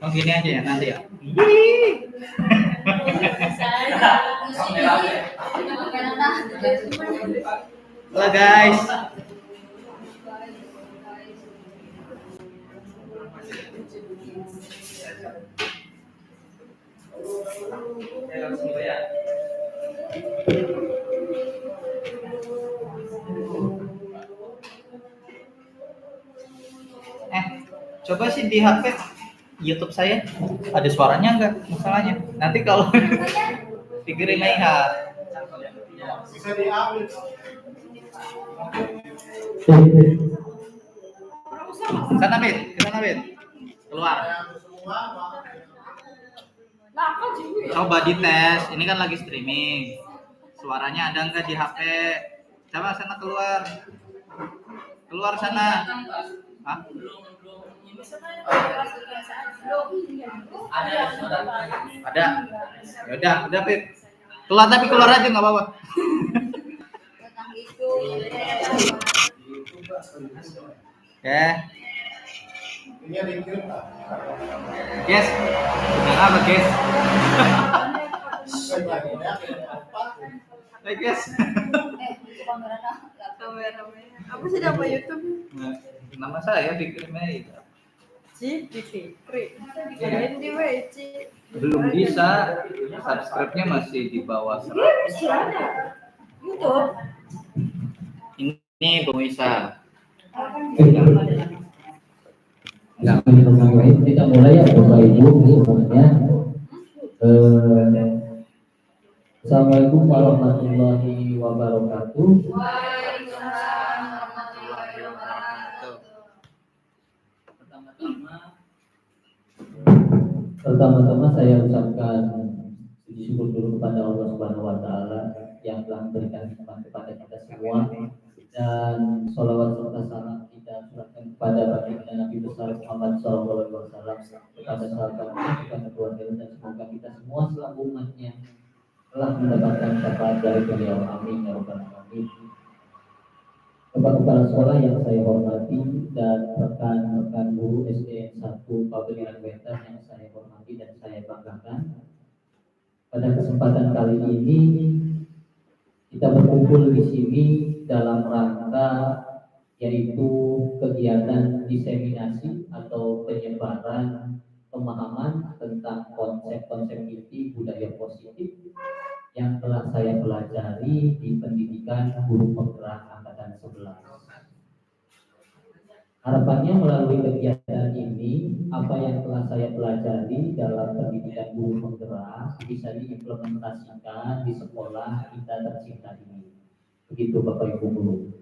Oh gini aja ya nanti ya. Halo guys. Coba sih di HP YouTube saya ada suaranya enggak masalahnya. Nanti kalau dikirim lihat. Bisa diambil. Sana Bet, keluar. Coba dites, ini kan lagi streaming. Suaranya ada enggak di HP? Coba sana keluar. Keluar sana. Hah? Ada. Ya udah Pip. Keluar tapi keluar aja nggak apa-apa. Ya. Guys, apa guys? Hai guys. Apa sih nama YouTube? Nama saya Fikri Mei. Fikri. Belum bisa. Subscribe-nya masih di bawah 100. YouTube. Ini Bung Isa. Nah, kita mulai ya Bapak Ibu semuanya. Assalamualaikum warahmatullahi wabarakatuh. Pertama-tama saya ucapkan puji syukur dulu kepada Allah Subhanahu wa taala yang telah memberikan nikmat kepada kita semua, dan sholawat serta salam kita serahkan kepada baginda Nabi besar Muhammad SAW, kepada sahabatnya, kepada keluarga, dan semoga kita semua selaku umatnya telah mendapatkan syafaat dari beliau. Amin ya rabbal alamin. Bapak Kepala Sekolah yang saya hormati dan rekan-rekan guru SDN 1 Pabeliran Wetan yang saya hormati dan saya banggakan, pada kesempatan kali ini kita berkumpul di sini dalam rangka yaitu kegiatan diseminasi atau penyebaran pemahaman tentang konsep-konsep inti budaya positif yang telah saya pelajari di pendidikan guru penggerak angkatan 11. Harapannya melalui kegiatan ini, apa yang telah saya pelajari dalam pendidikan guru penggerak bisa diimplementasikan di sekolah kita tercinta ini. Begitu Bapak Ibu guru.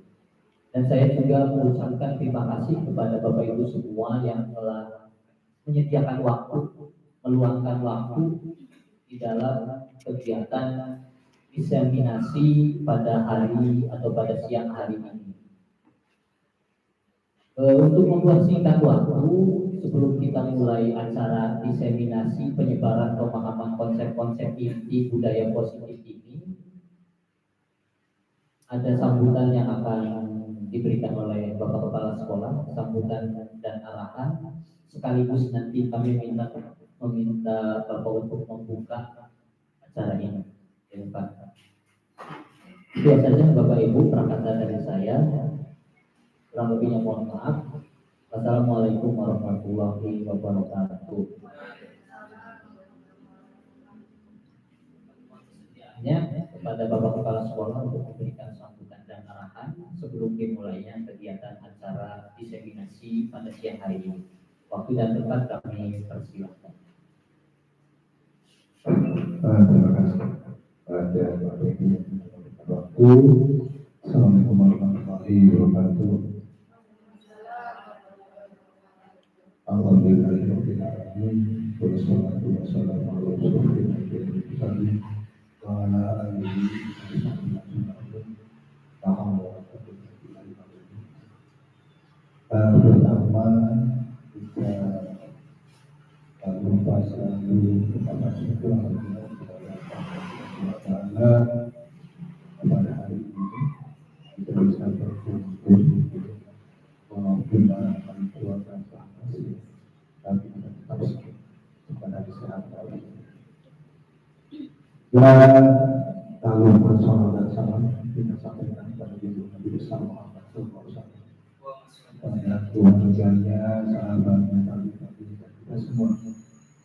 Dan saya juga mengucapkan terima kasih kepada Bapak Ibu semua yang telah menyediakan waktu, meluangkan waktu di dalam kegiatan diseminasi pada hari atau pada siang hari ini. Untuk membuat singkat waktu, sebelum kita mulai acara diseminasi penyebaran pemahaman konsep-konsep inti budaya positif ini, ada sambutan yang akan diberikan oleh Bapak Kepala Sekolah, sambutan dan arahan, sekaligus nanti kami meminta Bapak untuk membuka acara ini. Itu saja Bapak Ibu perkataan dari saya. Kurang lebihnya mohon maaf. Wassalamualaikum warahmatullahi wabarakatuh. Hanya kepada Bapak Kepala Sekolah untuk memberikan sambutan dan arahan sebelum dimulainya kegiatan acara diseminasi pada siang hari ini. Waktu dan tempat kami persilahkan. Terima kasih pada Bapak Ibu waktu. Assalamualaikum warahmatullahi wabarakatuh. Alhamdulillahirabbil alamin. Wassalatu wassalamu ala rasulillah wa ala alihi pertama kita lupa selalu kepada syukur karena pada hari ini kita bisa berkumpul walaupun dalam keluarga masih tapi kita tetap sakit. sehat kali. Dan lalu bersolat dan salam kita sampaikan kepada Nabi besar Muhammad SAW, kepada keluarganya, sahabatnya, tabi'in kita semua.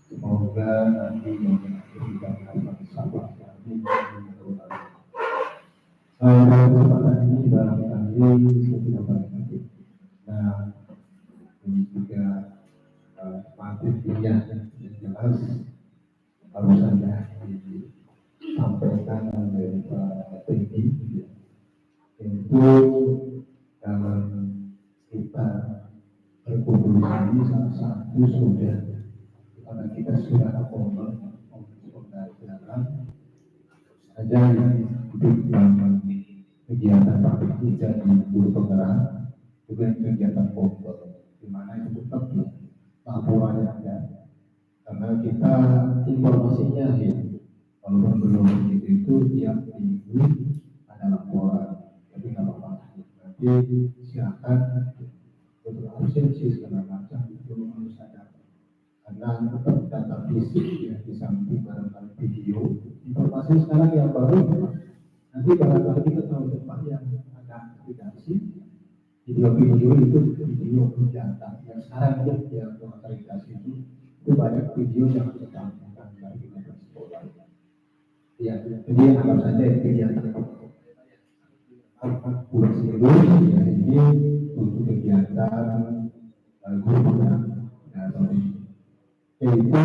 Semoga nanti memberikan sahabat kami. Dalam kesempatan ini barangkali saya tidak banyak. Nah, ini juga materinya yang jelas harus saja disampaikan oleh Pak Teddy, yaitu dalam kita berkumpul ini salah satu sudah karena kita sudah komit dalam ada yang hidup dalam kegiatan praktik kita di guru penggerak juga kegiatan pokok di mana itu tetap laporan yang ada karena kita informasinya ya walaupun belum begitu itu tiap minggu ada laporan jadi nggak apa-apa nanti silakan untuk absensi segala macam itu harus ada karena tetap data fisik ya di samping barangkali video informasi sekarang yang baru nanti barangkali kita tahun depan yang ada aplikasi video itu video data yang sekarang yang akreditasi itu banyak video yang ditampilkan dari kita sekolah ya jadi anggap saja kegiatan bulan serius ya ini untuk kegiatan guru yaitu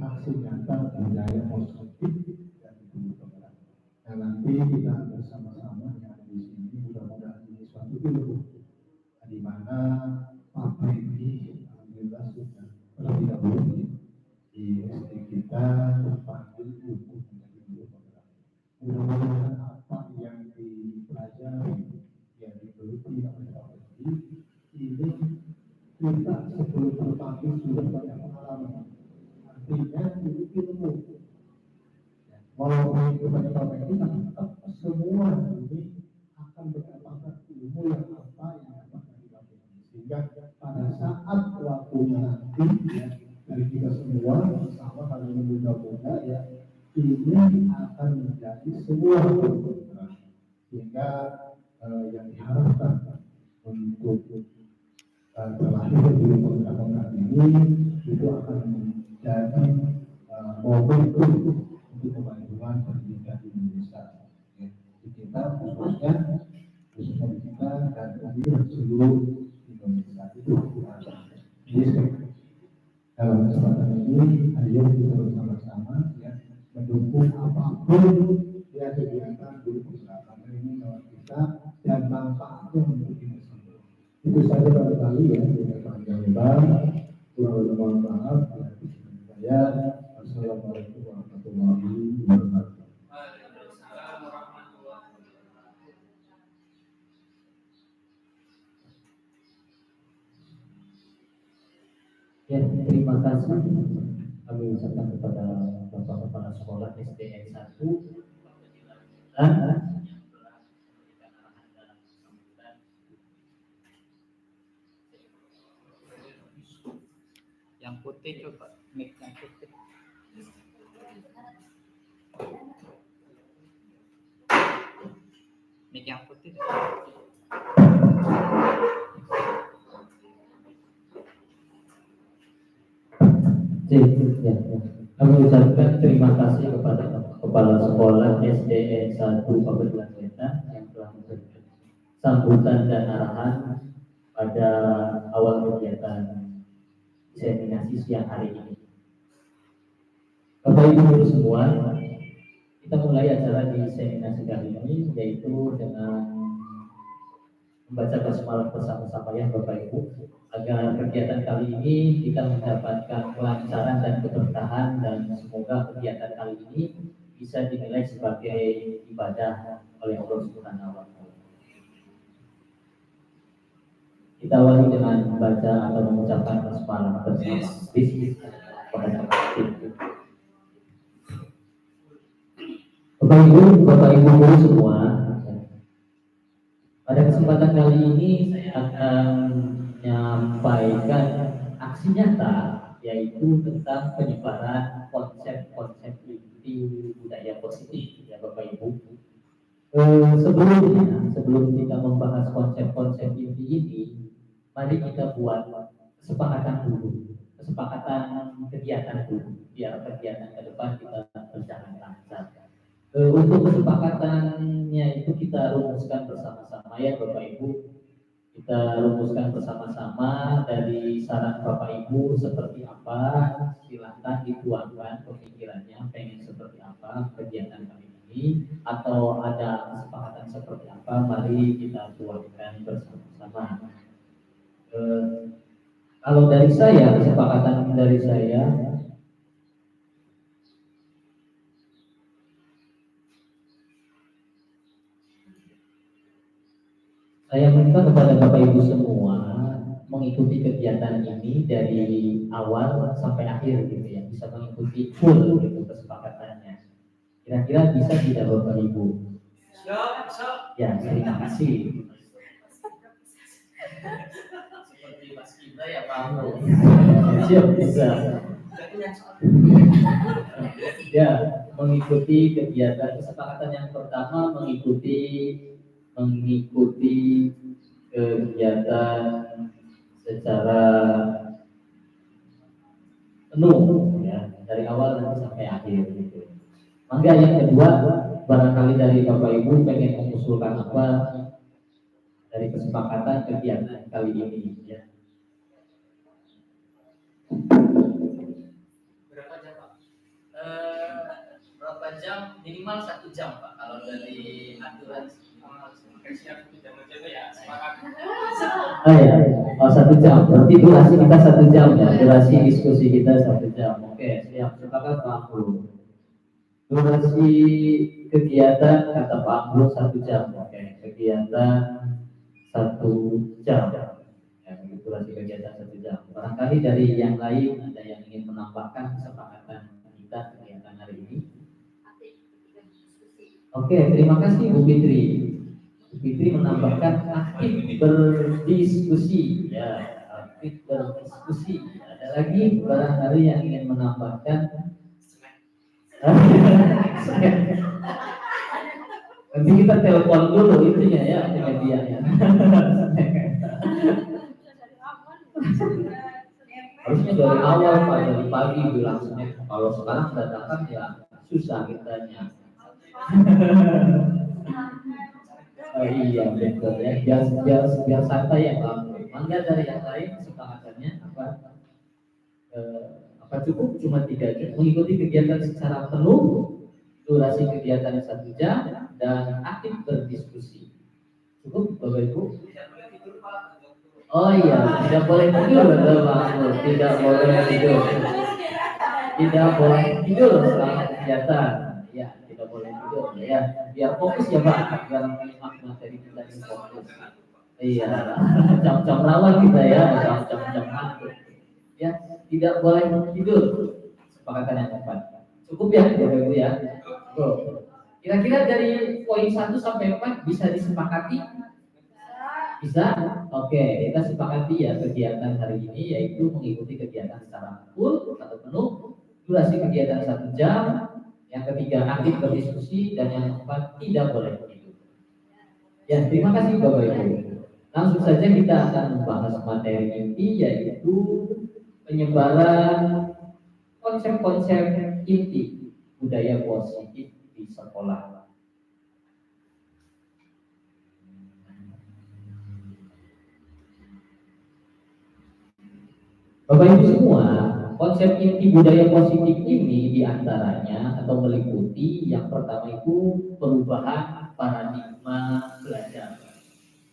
aksi nyata budaya positif dan guru penggerak. Dan nanti kita bersama-sama yang ada di sini mudah-mudahan ini suatu ilmu di mana Pak Freddy alhamdulillah sudah terlebih dahulu di SD kita terpanggil untuk menjadi guru penggerak. Mudah-mudahan apa yang dipelajari yang digeluti oleh Pak Freddy ini kita sebelum terpanggil sudah banyak pengalaman. Artinya itu ilmu. Walaupun itu banyak pengalaman kita tetap semua ini akan berdasarkan ilmu yang apa yang dapat dilakukan. Sehingga pada saat waktunya nanti ya, dari kita semua sama kali ini muda-muda ya ini akan menjadi semua sehingga yang diharapkan untuk terlahir di penggerak ini itu akan menjadi momentum untuk kemajuan pendidikan di Indonesia. Di kita khususnya di kita dan di seluruh Indonesia itu. Jadi dalam kesempatan ini ayo kita bersama-sama ya mendukung apapun ya kegiatan guru penggerak ini kawan kita dan manfaatnya untuk kita semua. Itu saja barangkali ya tidak panjang lebar kurang lebih mohon maaf saya assalamualaikum warahmatullahi wabarakatuh. Ya, terima kasih kami ucapkan kepada Bapak Kepala Sekolah SDN 1 dan yang putih coba mic yang putih mic yang putih ya. Kami ucapkan terima kasih kepada Kepala Sekolah SDN 1 Kabupaten Wetan yang telah memberikan sambutan dan arahan pada awal kegiatan diseminasi siang hari ini. Bapak Ibu guru semua, kita mulai acara diseminasi kali ini yaitu dengan membaca basmalah bersama-sama ya Bapak Ibu, agar kegiatan kali ini kita mendapatkan kelancaran dan keberkahan dan semoga kegiatan kali ini bisa dinilai sebagai ibadah oleh Allah Subhanahu wa Ta'ala. Kita awali dengan membaca atau mengucapkan basmalah bersama. Bapak Ibu guru semua, pada kesempatan kali ini saya akan menyampaikan aksi nyata yaitu tentang penyebaran konsep-konsep inti budaya positif ya Bapak Ibu. Sebelum kita membahas konsep-konsep inti ini, mari kita buat kesepakatan kegiatan dulu, biar kegiatan ke depan kita berjalan lancar. Untuk kesepakatannya itu kita rumuskan bersama-sama ya Bapak Ibu. Kita rumuskan bersama-sama dari saran Bapak Ibu seperti apa, silahkan dituangkan pemikirannya, pengen seperti apa kegiatan kali ini, atau ada kesepakatan seperti apa, mari kita tuangkan bersama-sama. Kalau dari saya, kesepakatan dari saya minta kepada Bapak Ibu semua mengikuti kegiatan ini dari awal sampai akhir gitu ya, bisa mengikuti full gitu kesepakatannya. Kira-kira bisa tidak Bapak Ibu? Siap. Ya, terima kasih. Seperti Mas Kita ya Pak. Siap, bisa. Ya, mengikuti kegiatan kesepakatan yang pertama mengikuti kegiatan secara penuh ya, dari awal nanti sampai akhir gitu. Mangga yang kedua, barangkali dari Bapak Ibu pengen mengusulkan apa dari kesepakatan kegiatan kali ini ya. Berapa jam Pak? Berapa jam? Minimal 1 jam Pak. Kalau dari aturan siap 1 jam aja ya. Semangat. Oh ya, 1 jam. Berarti durasi kita 1 jam ya. Durasi diskusi kita 1 jam. Oke, siap. Sepakat Pak Amru. Durasi kegiatan kata Pak Amru 1 jam. Oke, kegiatan 1 jam. Ya, durasi kegiatan 1 jam. Barangkali dari yang lain ada yang ingin menambahkan kesepakatan kita kegiatan hari ini. Oke, terima kasih Bu Fitri. Bu Fitri menambahkan aktif berdiskusi. Ya, aktif berdiskusi. Ada lagi barangkali yang ingin menambahkan? Nanti kita telepon dulu intinya ya, medianya. Harusnya dari awal Pak, dari pagi bilang snack. Kalau sekarang dadakan ya susah kitanya. Oh iya betul ya, biar santai ya Pak. Mangga dari yang lain kesepakatannya apa? Apa cukup cuma 3 jam mengikuti kegiatan secara penuh, durasi kegiatan 1 jam dan aktif berdiskusi. Cukup Bapak Ibu? Oh iya, tidak boleh tidur betul Pak. Tidak boleh tidur. Tidak boleh tidur selama kegiatan. Ya, tidak boleh tidur ya. Biar fokus ya Pak, biar menyimak materi kita ini fokus. Iya, jam-jam rawan kita ya, jam-jam ngantuk. Ya, tidak boleh tidur. Sepakatan yang tepat. Cukup ya Bapak Ibu ya. Kira-kira dari poin 1 sampai 4 bisa disepakati? Bisa? Oke, kita sepakati ya kegiatan hari ini yaitu mengikuti kegiatan secara full atau penuh, durasi kegiatan 1 jam, yang ketiga aktif berdiskusi, dan yang keempat tidak boleh tidur. Ya, terima kasih Bapak Ibu. Langsung saja kita akan membahas materi inti yaitu penyebaran konsep-konsep inti budaya positif di sekolah. Bapak Ibu semua, konsep inti budaya positif ini diantaranya atau meliputi yang pertama itu perubahan paradigma belajar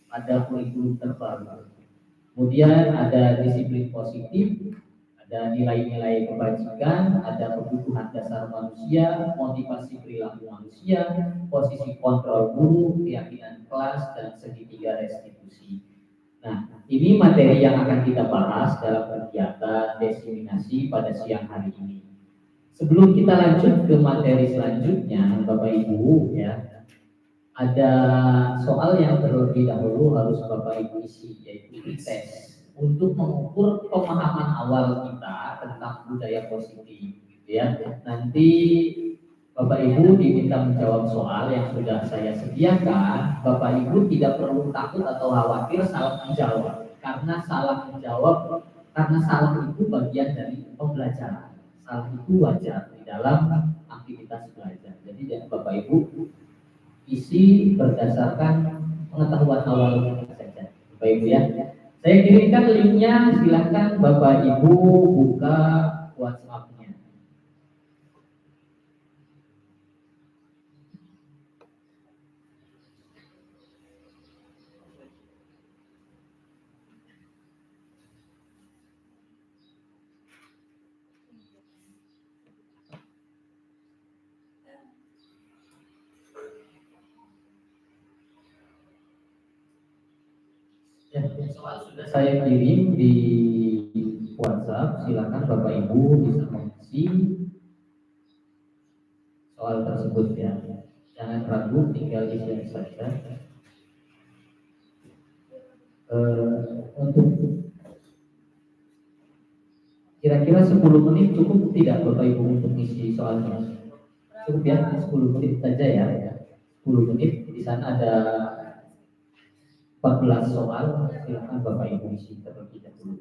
pada kurikulum terbaru. Kemudian ada disiplin positif, ada nilai-nilai kebajikan, ada kebutuhan dasar manusia, motivasi perilaku manusia, posisi kontrol guru, keyakinan kelas, dan segitiga restitusi. Nah, ini materi yang akan kita bahas dalam kegiatan diseminasi pada siang hari ini. Sebelum kita lanjut ke materi selanjutnya, Bapak Ibu ya, ada soal yang terlebih dahulu harus Bapak Ibu isi, yaitu tes. untuk mengukur pemahaman awal kita tentang budaya positif, gitu ya. Nanti Bapak Ibu diminta menjawab soal yang sudah saya sediakan. Bapak Ibu tidak perlu takut atau khawatir salah menjawab, karena salah itu bagian dari pembelajaran. Salah itu wajar di dalam aktivitas belajar. Jadi Bapak Ibu isi berdasarkan pengetahuan awal kita saja, Bapak Ibu ya. Saya kirimkan linknya, silakan Bapak Ibu buka WhatsApp-nya. Ya, soal sudah saya kirim di WhatsApp, silakan Bapak Ibu bisa mengisi soal tersebut ya. Jangan ragu, tinggal isi saja. Untuk kira-kira 10 menit cukup tidak Bapak Ibu untuk isi soalnya? Cukup ya, 10 menit saja ya. 10 menit, di sana ada 14 soal, silakan Bapak Ibu isi terlebih dahulu.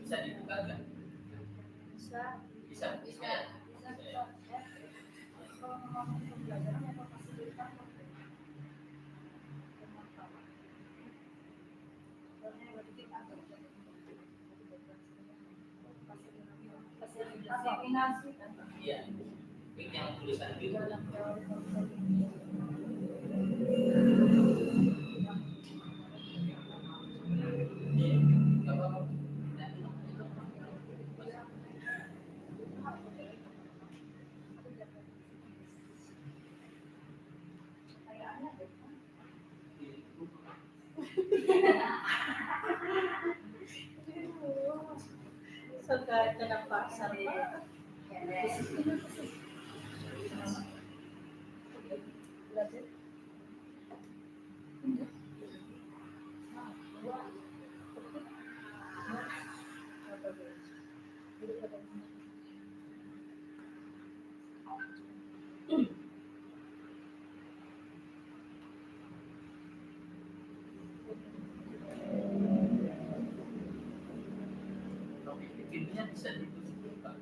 Bisa dibuka nggak? Bisa. Bisa. Iya. Ini yang tulisan gitu. Suka kena pasar Pak. Pintunya bisa ditutup Pak.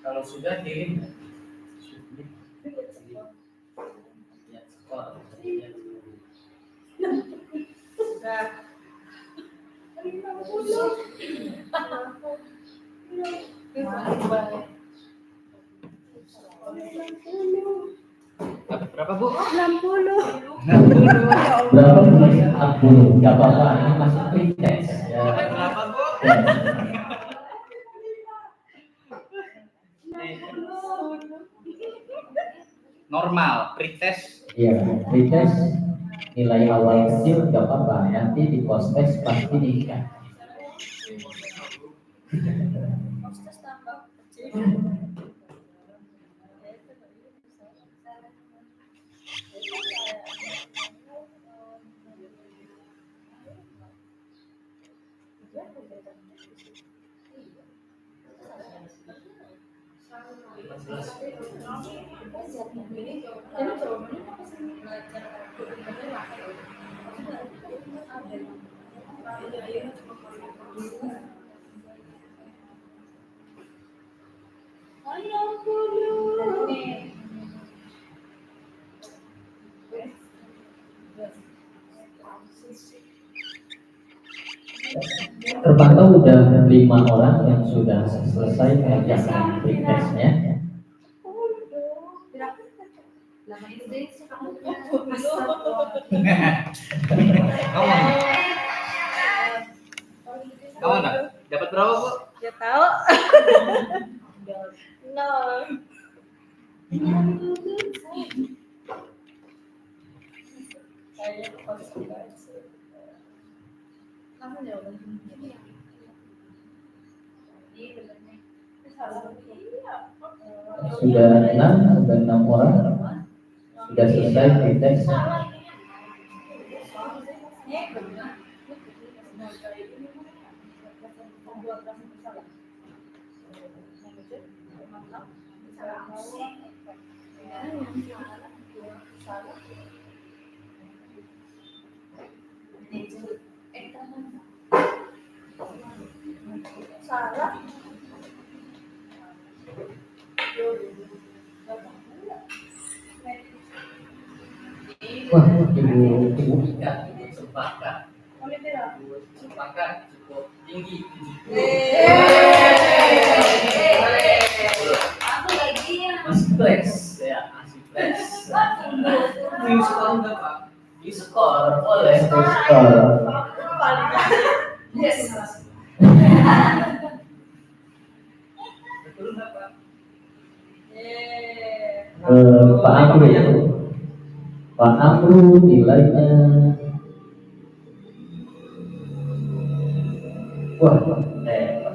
Kalau sudah kirim. Ya, skor. Sudah. 50. Berapa Bu? 60. Berapa? 40. Gak apa-apa, ini masih pretest. Ya. Berapa Bu? Normal, pretest. Iya, pretest nilai awal kecil gak apa-apa, nanti di post test pasti diikat. Proses tambah kecil. Terpantau udah 5 orang yang sudah selesai mengerjakan pretestnya. Kamu enggak? Dapat berapa Bu? Ya tahu. Nol. Saya konsentrasi. Kamu jawaban ini. Iya benernya. Salah. Sudah 6 orang sudah selesai pretest. Salah. Wah, ibu Ika sepakat. Sepakat cukup tinggi. Aku lagi yang Masih flex ya, masih flex. View skor berapa? Di skor oleh skor. yes. Betul berapa? Pak Amru. Pak Amru nilainya wah, Berapa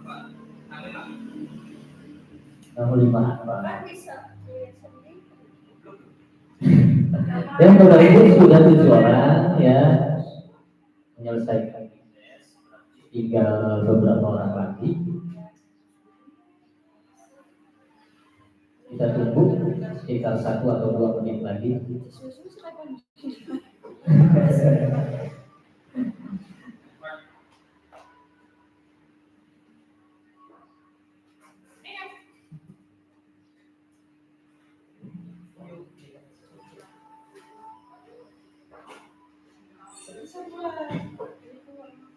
Pak? Amin Pak. Lima apa? Kan bisa sendiri. Dan Bapak Ibu sudah 7 orang ya menyelesaikan tes, tinggal beberapa orang lagi. Kita tunggu sekitar 1 atau 2 menit lagi. Susu silakan.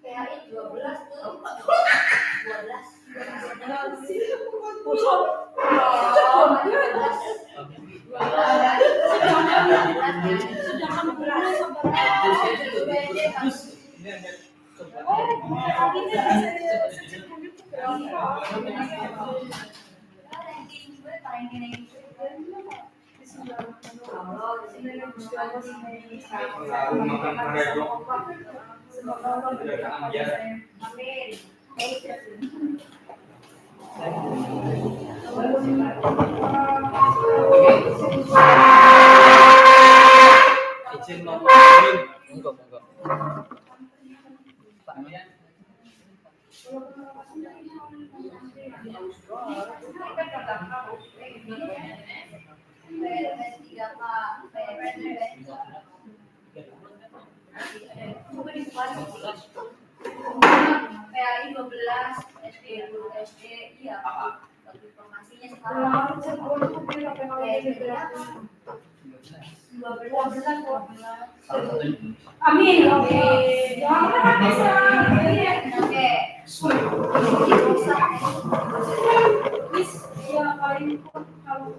PHI 12 tuh. Izin ngomongin. Enggak. PAI 12 SD SD iya Pak. Informasinya sekarang 12. Amin. Oke. Oke. Ya paling kalau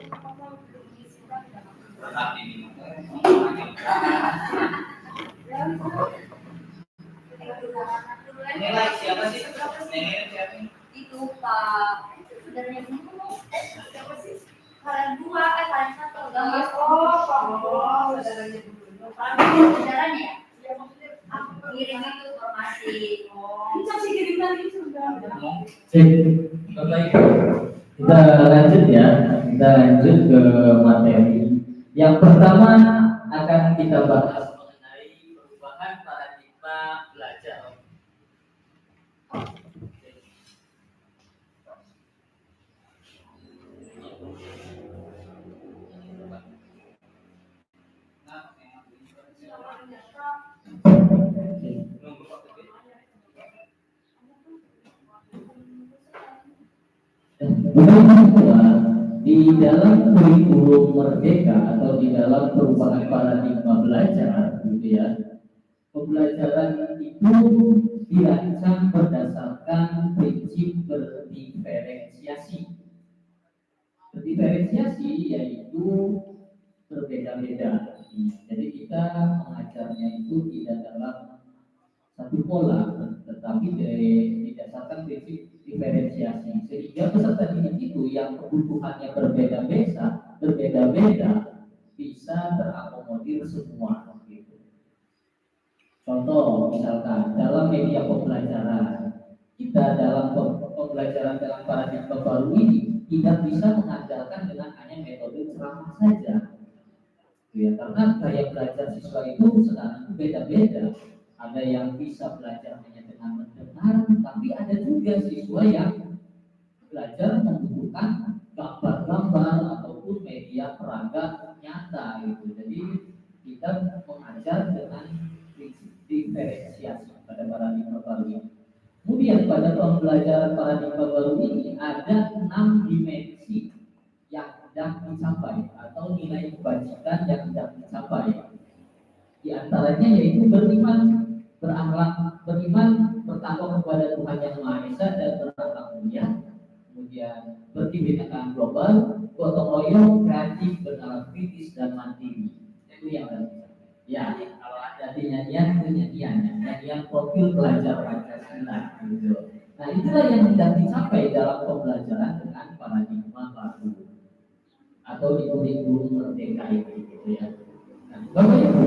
Ini like siapa sih? Ini siapa? itu Pak saudaranya dulu siapa sih? Kalian dua kalian satu enggak saudaranya dulu saudaranya ya maksudnya aku kirim itu informasi bisa sih kiriman itu sudah Bapak Ibu, kita lanjut ya. Kita lanjut ke materi. Yang pertama akan kita bahas mengenai perubahan paradigma belajar. Di dalam kurikulum merdeka atau di dalam perubahan paradigma belajar, gitu ya, pembelajaran itu dirancang berdasarkan prinsip berdiferensiasi. Berdiferensiasi yaitu berbeda-beda. Jadi kita mengajarnya itu tidak dalam satu pola, tetapi didasarkan prinsip diferensiasi. Sehingga peserta didik itu yang kebutuhannya berbeda-beda bisa terakomodir semua. Gitu. Contoh misalkan dalam media pembelajaran, kita dalam pembelajaran dalam paradigma baru ini tidak bisa mengandalkan dengan hanya metode ceramah saja. Ya, karena gaya belajar siswa itu sekarang itu beda-beda. Ada yang bisa belajar hanya dengan mendengar, tapi ada juga siswa yang belajar membutuhkan gambar-gambar ataupun media peraga nyata gitu. Jadi kita mengajar dengan diferensiasi pada paradigma baru ini. Kemudian pada pembelajaran paradigma baru ini ada 6 dimensi yang hendak dicapai atau nilai kebajikan yang hendak dicapai. Di antaranya yaitu beriman, berakhlak, beriman, bertakwa kepada Tuhan Yang Maha Esa dan berakhlak mulia. Kemudian berkebinekaan global, gotong royong, kreatif, bernalar kritis dan mandiri. Itu yang ya, kalau ada di nyanyian itu nyanyian profil pelajar Pancasila. Gitu. Nah itulah yang hendak dicapai dalam pembelajaran dengan paradigma baru atau di kurikulum merdeka itu, gitu ya. Nah, Bapak Ibu,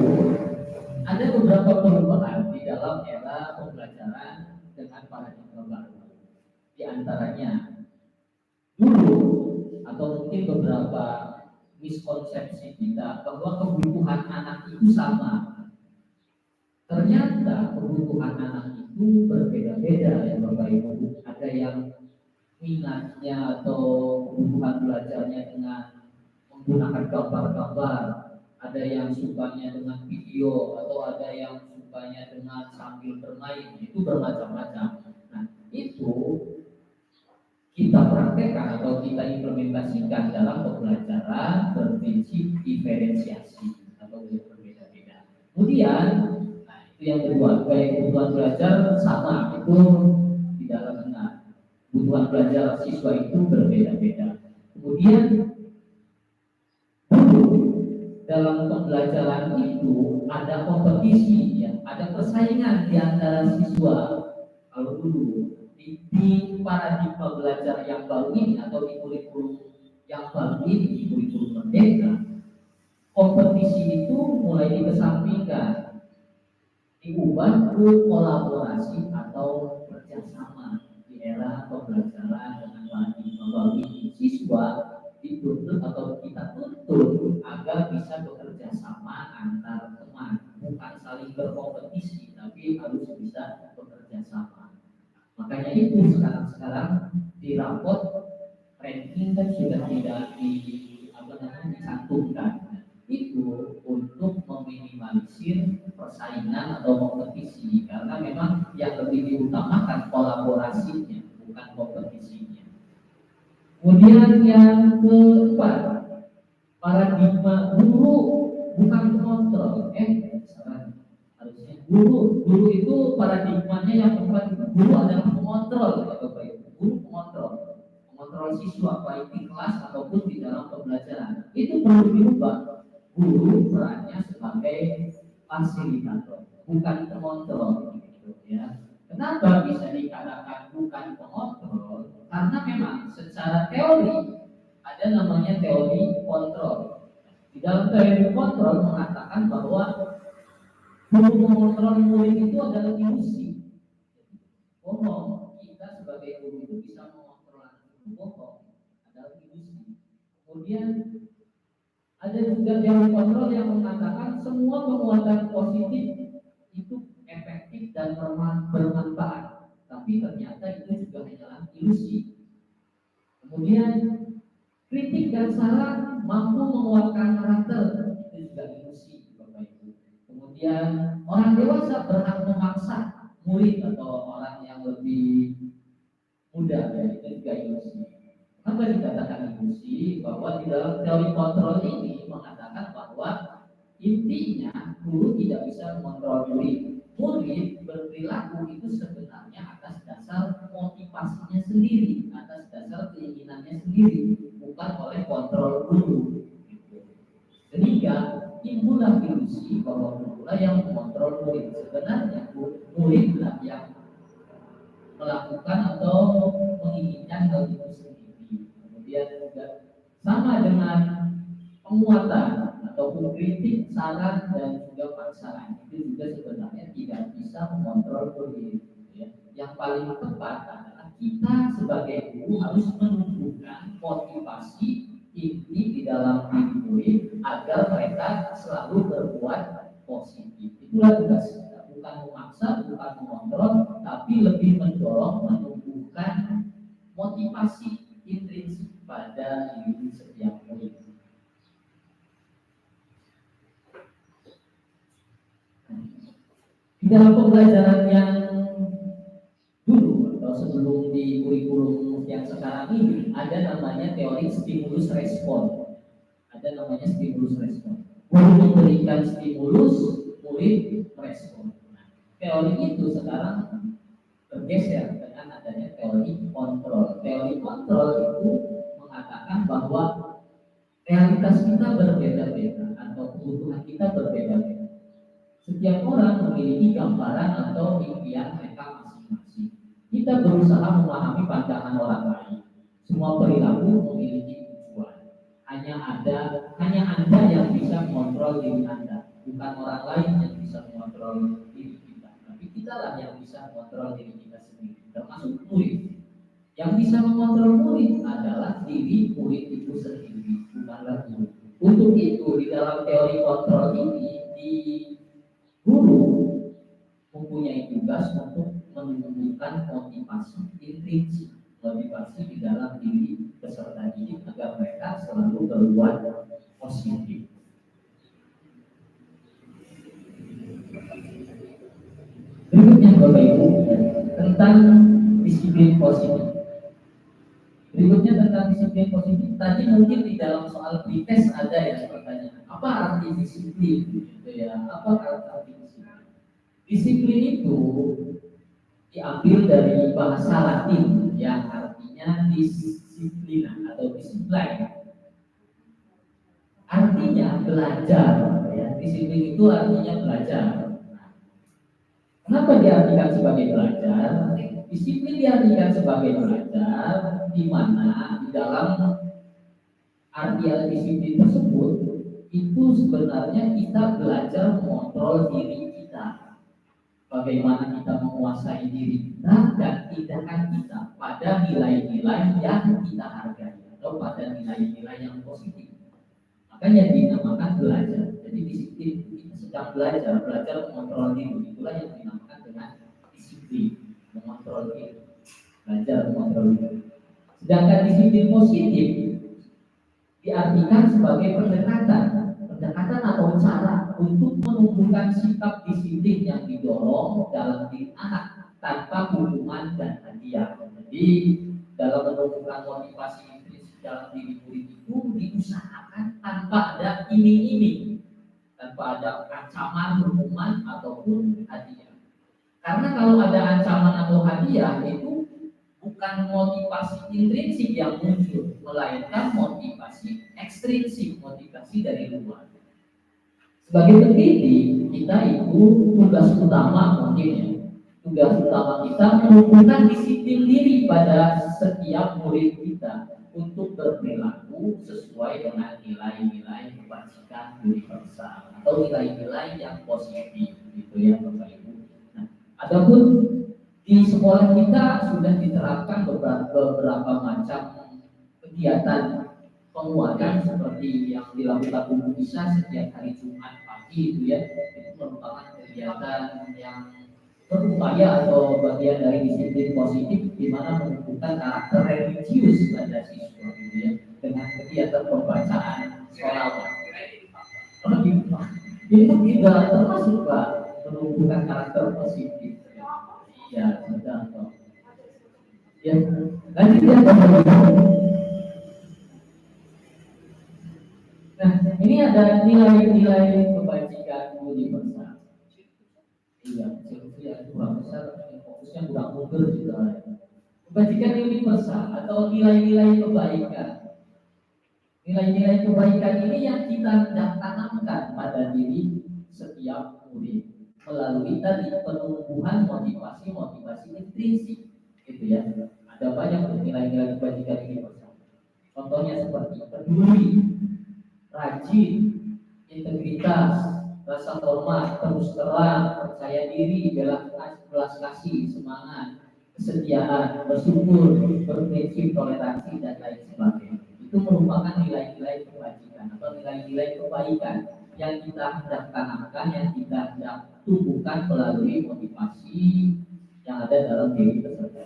ada beberapa perubahan di dalam era pembelajaran dengan paradigma baru. Di antaranya atau mungkin beberapa miskonsepsi kita bahwa kebutuhan anak itu sama. Ternyata kebutuhan anak itu berbeda-beda ya Bapak Ibu. Ada yang minatnya atau kebutuhan belajarnya dengan menggunakan gambar-gambar, ada yang sukanya dengan video, atau ada yang sukanya dengan sambil bermain, itu bermacam-macam. Nah, itu kita praktekkan atau kita implementasikan dalam pembelajaran berprinsip diferensiasi atau berbeda-beda. Kemudian, nah itu yang kedua, gaya kebutuhan belajar sama, itu tidak benar. Kebutuhan belajar siswa itu berbeda-beda. Kemudian dalam pembelajaran itu ada kompetisi, ya, ada persaingan di antara siswa. Kalau dulu di paradigma belajar yang baru ini atau di kurikulum yang baru ini, di kurikulum merdeka, kompetisi itu mulai dikesampingkan, diubah ke kolaborasi atau kerjasama. Di era pembelajaran dengan paradigma baru ini, siswa dituntut atau kita tuntut agar bisa bekerja sama antar teman, bukan saling berkompetisi, tapi harus bisa bekerja sama. Makanya itu sekarang di rapot ranking kan sudah tidak dicantumkan. Itu untuk meminimalisir persaingan atau kompetisi, karena memang yang lebih diutamakan kolaborasinya, bukan kompetisinya. Kemudian yang keempat, paradigma guru bukan pengontrol. Harusnya guru itu paradigmanya yang keempat, guru adalah pengontrol, Bapak Ibu. Guru pengontrol siswa baik di kelas ataupun di dalam pembelajaran. Itu perlu diubah. Guru perannya sebagai fasilitator, bukan pengontrol, gitu ya. Kenapa bisa dikatakan bukan pengontrol? Karena memang secara teori ada namanya teori kontrol. Di dalam teori kontrol mengatakan bahwa guru mengontrol murid itu adalah ilusi. Bohong, kita sebagai guru itu bisa mengontrol anak itu, bohong, adalah ilusi. Kemudian ada juga teori kontrol yang mengatakan semua penguatan positif itu efektif dan bermanfaat, tapi ternyata itu juga hanyalah ilusi. Kemudian kritik dan saran mampu menguatkan karakter, itu juga ilusi, Bapak Ibu. Kemudian orang dewasa berhak memaksa murid atau orang yang lebih muda, ya, itu juga ilusi. Kenapa dikatakan ilusi? Bahwa di dalam teori kontrol ini mengatakan bahwa intinya guru tidak bisa mengontrol murid. Murid berperilaku itu sebenarnya atas dasar motivasinya sendiri, atas dasar keinginannya sendiri, bukan oleh kontrol guru. Sehingga timbullah ilusi bahwa gurulah yang mengontrol murid. Sebenarnya muridlah yang melakukan atau menginginkan hal itu sendiri. Kemudian juga sama dengan penguatan ataupun kritik, saran dan juga paksaan, itu juga sebenarnya tidak bisa mengontrol murid. Ya. Yang paling tepat adalah kita sebagai guru harus menumbuhkan motivasi inti di dalam diri murid agar mereka selalu berbuat positif. Itulah tugas kita, bukan memaksa, bukan mengontrol, tapi lebih mendorong, menumbuhkan motivasi intrinsik pada diri setiap murid. Di dalam pembelajaran yang dulu atau sebelum di kurikulum yang sekarang ini ada namanya teori stimulus respon. Ada namanya stimulus respon. Guru memberikan stimulus, murid merespon. Nah, teori itu sekarang bergeser dengan adanya teori kontrol. Teori kontrol itu mengatakan bahwa realitas kita berbeda-beda atau kebutuhan kita berbeda-beda. Setiap orang memiliki gambaran atau impian mereka masing-masing. Kita berusaha memahami pandangan orang lain. Semua perilaku memiliki tujuan. Hanya Anda yang bisa mengontrol diri Anda, bukan orang lain yang bisa mengontrol diri kita. Tapi kitalah yang bisa mengontrol diri kita sendiri, termasuk murid. Yang Yang bisa mengontrol murid adalah diri murid itu sendiri, bukanlah guru. Untuk itu di dalam teori kontrol ini, di guru mempunyai tugas untuk menumbuhkan motivasi intrinsik, motivasi di dalam diri peserta didik agar mereka selalu berbuat positif. Berikutnya Bapak Ibu tentang disiplin positif. Berikutnya tentang disiplin positif. Tadi mungkin di dalam soal pretest ada ya pertanyaan. Apa arti disiplin? Gitu ya. Apa arti disiplin? Disiplin itu diambil dari bahasa Latin yang artinya disiplina atau disiplin. Artinya belajar. Ya. Disiplin itu artinya belajar. Kenapa diartikan sebagai belajar? Disiplin diartikan sebagai belajar, di mana di dalam artian disiplin tersebut itu sebenarnya kita belajar mengontrol diri kita, bagaimana kita menguasai diri kita dan tindakan kita pada nilai-nilai yang kita hargai atau pada nilai-nilai yang positif. Makanya dinamakan belajar. Jadi disiplin kita sedang belajar mengontrol diri, itulah yang dinamakan dengan disiplin, mengontrol diri, belajar mengontrol diri. Sedangkan disiplin positif diartikan sebagai pendekatan atau cara untuk menumbuhkan sikap disiplin yang didorong dalam diri anak tanpa hukuman dan hadiah. Jadi dalam menumbuhkan motivasi intrinsik dalam diri murid itu diusahakan tanpa ada iming-iming, tanpa ada ancaman, hukuman ataupun hadiah. Karena kalau ada ancaman atau hadiah itu bukan motivasi intrinsik yang muncul, melainkan motivasi ekstrinsik, motivasi dari luar. Sebagai pendidik, kita itu tugas utama mungkin ya, tugas utama kita menumbuhkan disiplin diri pada setiap murid kita untuk berperilaku sesuai dengan nilai-nilai kebajikan universal atau nilai-nilai yang positif, gitu ya Bapak Ibu. Nah, adapun di sekolah kita sudah diterapkan beberapa macam kegiatan penguatan seperti yang dilakukan Bu Bisa setiap hari Jumat pagi itu ya, itu merupakan kegiatan yang berupaya atau bagian dari disiplin positif di mana menumbuhkan karakter religius pada siswa gitu ya, dengan kegiatan pembacaan sholawat. Ini tidak termasuk Pak menumbuhkan karakter positif. Ya, sudah. Ya, lanjut ya Nah, ini ada nilai-nilai kebajikan universal. Iya, kurang besar, fokusnya kurang mundur juga. Kebajikan universal atau nilai-nilai kebaikan. Nilai-nilai kebaikan ini yang kita tanamkan pada diri setiap murid melalui tadi penumbuhan motivasi intrinsik, gitu ya. Ada banyak nilai-nilai kebajikan universal. Contohnya seperti peduli, rajin, integritas, rasa hormat, terus terang, percaya diri, belas kasih, semangat, kesetiaan, bersyukur, berprinsip, toleransi, dan lain sebagainya. Itu merupakan nilai-nilai kebajikan atau nilai-nilai kebaikan yang kita hendak tanamkan, yang kita hendak tumbuhkan melalui motivasi yang ada dalam diri peserta.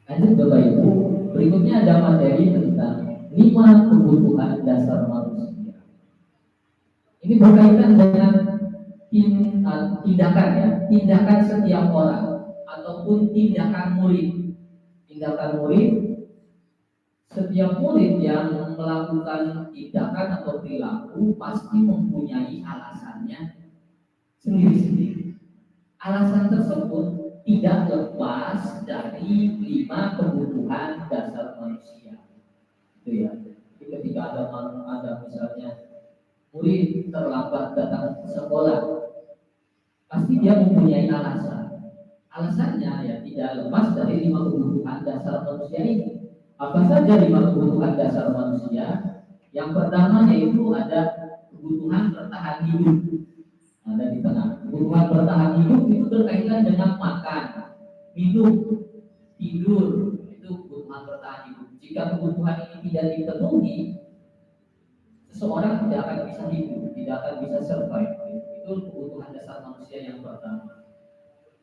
Lanjut Bapak Ibu, berikutnya ada materi tentang 5 kebutuhan dasar manusia. Ini berkaitan dengan tindakan ya, tindakan setiap orang ataupun tindakan murid. Tindakan murid, setiap murid yang melakukan tindakan atau perilaku pasti mempunyai alasannya sendiri-sendiri. Alasan tersebut tidak lepas dari 5 kebutuhan dasar manusia. Itu ya. Jadi ketika ada misalnya murid terlambat datang ke sekolah, pasti dia mempunyai alasan. Alasannya ya tidak lepas dari 5 kebutuhan dasar manusia ini. Apa saja 5 kebutuhan dasar manusia? Yang pertama yaitu ada kebutuhan bertahan hidup. ada di tengah. Kebutuhan bertahan hidup itu berkaitan dengan makan, minum, tidur, itu kebutuhan bertahan hidup. Jika kebutuhan ini tidak dipenuhi, seseorang tidak akan bisa hidup, tidak akan bisa survive. Itu kebutuhan dasar manusia yang pertama.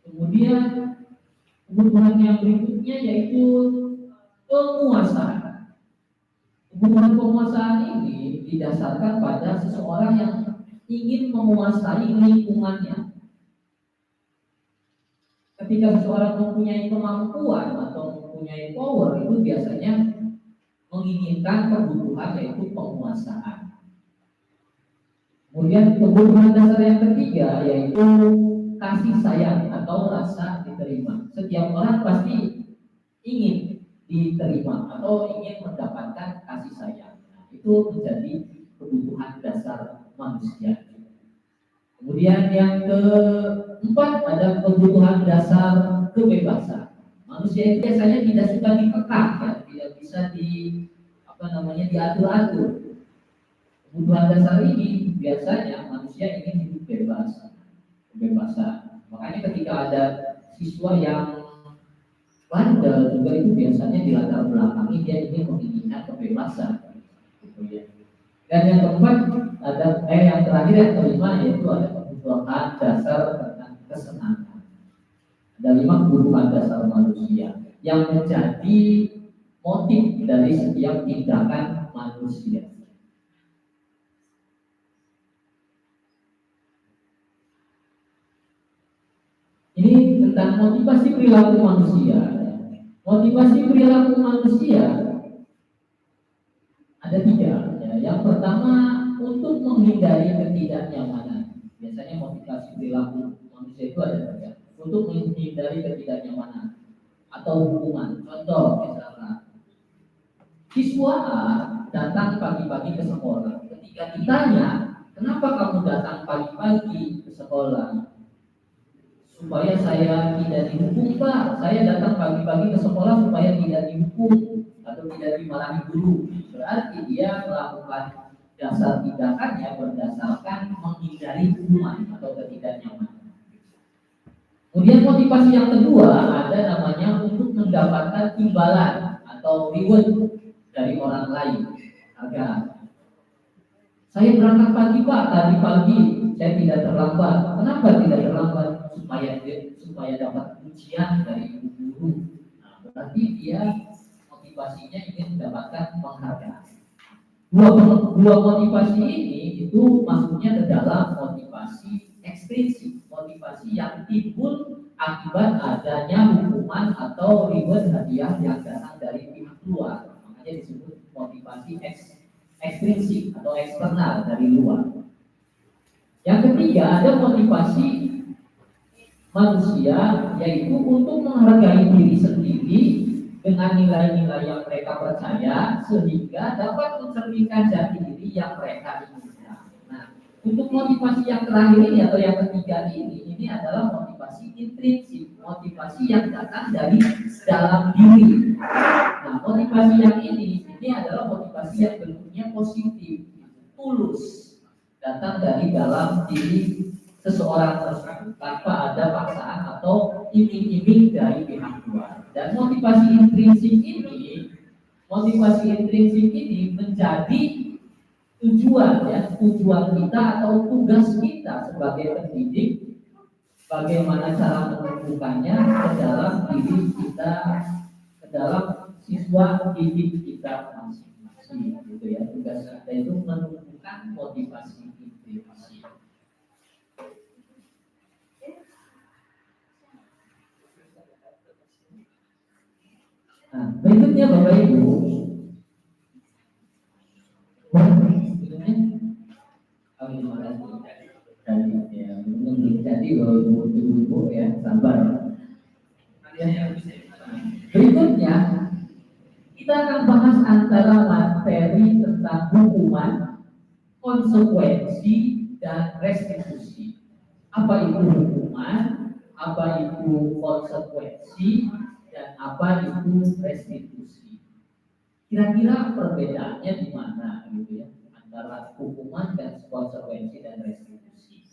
Kemudian kebutuhan yang berikutnya yaitu penguasaan. Kebutuhan penguasaan ini didasarkan pada seseorang yang ingin menguasai lingkungannya. Ketika seseorang mempunyai kemampuan atau mempunyai power, itu biasanya menginginkan kebutuhan yaitu penguasaan. Kemudian kebutuhan dasar yang ketiga yaitu kasih sayang atau rasa diterima. Setiap orang pasti ingin diterima atau ingin mendapatkan kasih sayang. Nah, itu menjadi kebutuhan dasar manusia. Kemudian yang keempat ada kebutuhan dasar kebebasan. Manusia itu biasanya tidak suka dikekang, ya, tidak bisa diatur-atur. Kebutuhan dasar ini biasanya manusia ingin hidup bebas, kebebasan. Makanya ketika ada siswa yang bandel juga itu biasanya di latar belakangi dia ingin menginginkan kebebasan, gitu ya. Dan yang keempat yang terakhir yang kelima yaitu ada kebutuhan dasar tentang kesenangan. Ada 5 kebutuhan dasar manusia yang menjadi motif dari setiap tindakan manusia. Ini tentang motivasi perilaku manusia. Motivasi perilaku manusia ada 3. Ya. Yang pertama untuk menghindari ketidaknyamanan. Biasanya motivasi perilaku manusia itu ada 3. Untuk menghindari ketidaknyamanan atau hukuman. Contoh misalnya siswa A datang pagi-pagi ke sekolah. Ketika ditanya, kenapa kamu datang pagi-pagi ke sekolah? Supaya saya tidak dihukum, Pak. Saya datang pagi-pagi ke sekolah supaya tidak dihukum atau tidak dimarahi guru. Berarti dia melakukan dasar tindakannya berdasarkan menghindari hukuman atau ketidaknyamanan. Kemudian motivasi yang kedua ada namanya untuk mendapatkan imbalan atau reward dari orang lain. Agar saya berangkat pagi, Pak, tadi pagi saya tidak terlambat. Kenapa tidak terlambat? Supaya dapat ujian dari ibu guru. Nah, berarti dia motivasinya ingin mendapatkan penghargaan. Dua motivasi ini itu masuknya ke dalam motivasi ekstrinsik, motivasi yang timbul akibat adanya hukuman atau reward hadiah yang datang dari pihak luar. Makanya disebut motivasi ekstrinsik atau eksternal dari luar. Yang ketiga ada motivasi manusia yaitu untuk menghargai diri sendiri dengan nilai-nilai yang mereka percaya sehingga dapat mencerminkan jati diri yang mereka inginkan. Nah, untuk motivasi yang terakhir ini atau yang ketiga ini adalah motivasi intrinsik, motivasi yang datang dari dalam diri. Nah, motivasi yang ini adalah motivasi yang bentuknya positif, tulus, datang dari dalam diri seseorang tersebut tanpa ada paksaan atau iming-iming dari pihak luar. Dan motivasi intrinsik ini menjadi tujuan kita atau tugas kita sebagai pendidik, bagaimana cara menumbuhkannya ke dalam diri kita, ke dalam siswa didik kita masing-masing, gitu ya. Tugas kita itu menumbuhkan motivasi intrinsik. Nah, berikutnya Bapak Ibu, jadi Ibu ya, sabar. Berikutnya kita akan bahas antara materi tentang hukuman, konsekuensi, dan restitusi. Apa itu hukuman, apa itu konsekuensi, dan apa itu restitusi. Kira-kira perbedaannya di mana gitu ya antara hukuman dan konsekuensi dan restitusi.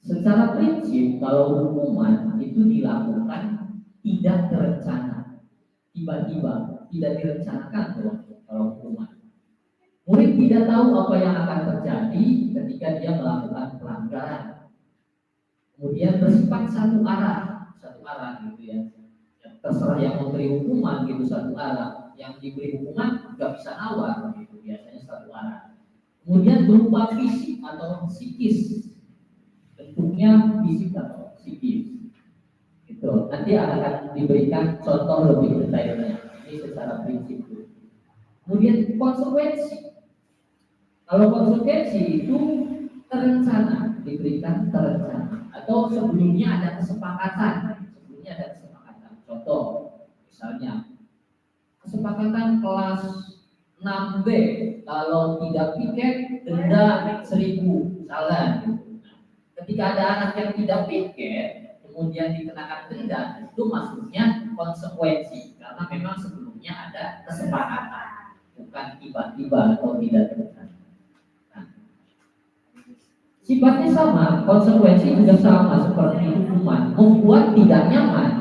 Secara prinsip kalau hukuman itu dilakukan tidak terencana, tiba-tiba, tidak direncanakan kalau hukuman. Murid tidak tahu apa yang akan terjadi ketika dia melakukan pelanggaran. Kemudian bersifat satu arah gitu ya. Terserah yang memberi hukuman gitu satu arah, yang diberi hukuman nggak bisa nawar gitu, biasanya satu arah. Kemudian berupa fisik atau psikis, bentuknya fisik atau psikis. Itu nanti akan diberikan contoh lebih detailnya. Ini secara prinsip. Kemudian konsekuensi. Kalau konsekuensi itu terencana, diberikan terencana, atau sebelumnya ada kesepakatan. Contoh, misalnya kesepakatan kelas 6B, kalau tidak piket denda 1.000, salah. Ketika ada anak yang tidak piket, kemudian dikenakan denda, itu maksudnya konsekuensi, karena memang sebelumnya ada kesepakatan, bukan tiba-tiba atau tidak terencana. Sifatnya sama, konsekuensi juga sama seperti hukuman, membuat tidak nyaman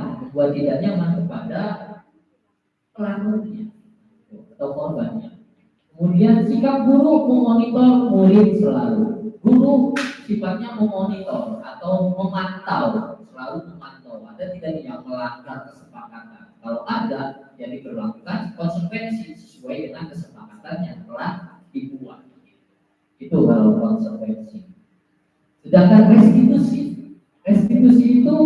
kepada pelakunya atau korbannya. Kemudian sikap guru memonitor murid selalu. Guru sifatnya memonitor atau memantau, selalu memantau. Ada tidak yang melanggar kesepakatan? Kalau ada, ya diberlakukan konsekuensi sesuai dengan kesepakatan yang telah dibuat. Itu kalau konsekuensi. Sedangkan restitusi itu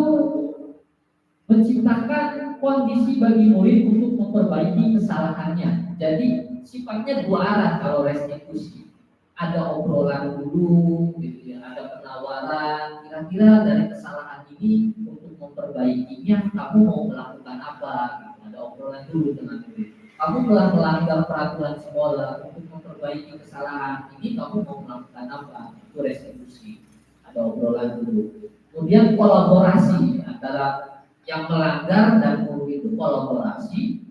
menciptakan kondisi bagi murid untuk memperbaiki kesalahannya. Jadi sifatnya dua arah kalau restitusi. Ada obrolan dulu, gitu ya, ada penawaran. Kira-kira dari kesalahan ini untuk memperbaikinya, kamu mau melakukan apa? Gitu. Ada obrolan dulu dengan murid. Kamu telah melanggar peraturan sekolah, untuk memperbaiki kesalahan ini, kamu mau melakukan apa? Itu restitusi. Ada obrolan dulu. Kemudian kolaborasi antara yang melanggar dan guru itu kolaborasi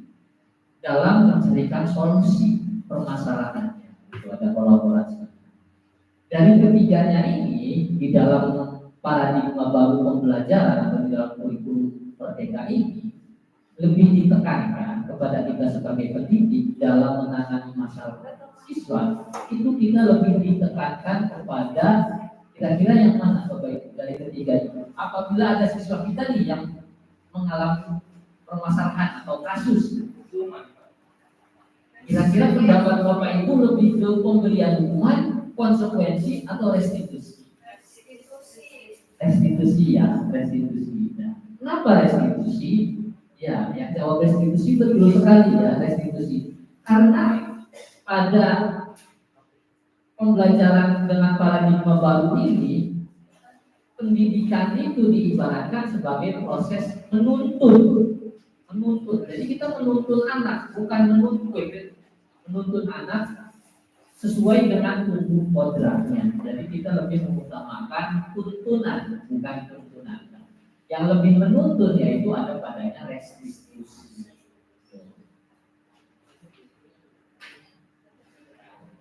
dalam mencarikan solusi permasalahannya. Itu ada kolaborasi. Dari ketiganya ini di dalam paradigma baru pembelajaran atau di dalam kurikulum Merdeka ini lebih ditekankan kepada kita sebagai pendidik dalam menangani masalah siswa. Itu kita lebih ditekankan kepada kira-kira yang mana Bapak Ibu dari ketiga itu. Apabila ada siswa kita nih yang mengalami permasalahan atau kasus, kira-kira pendapat Bapak Ibu lebih ke pemberian hukuman, konsekuensi atau restitusi? Restitusi ya, restitusi. Nah, kenapa restitusi? Ya, yang jawab restitusi betul sekali ya, restitusi. Karena pada pembelajaran dengan paradigma baru ini, pendidikan itu diibaratkan sebagai proses menuntun. Jadi kita menuntun anak, bukan menuntun anak sesuai dengan tumbuh kodratnya. Jadi kita lebih mengutamakan tuntunan, bukan tuntunan. Yang lebih menuntun yaitu ada padanya restitusi.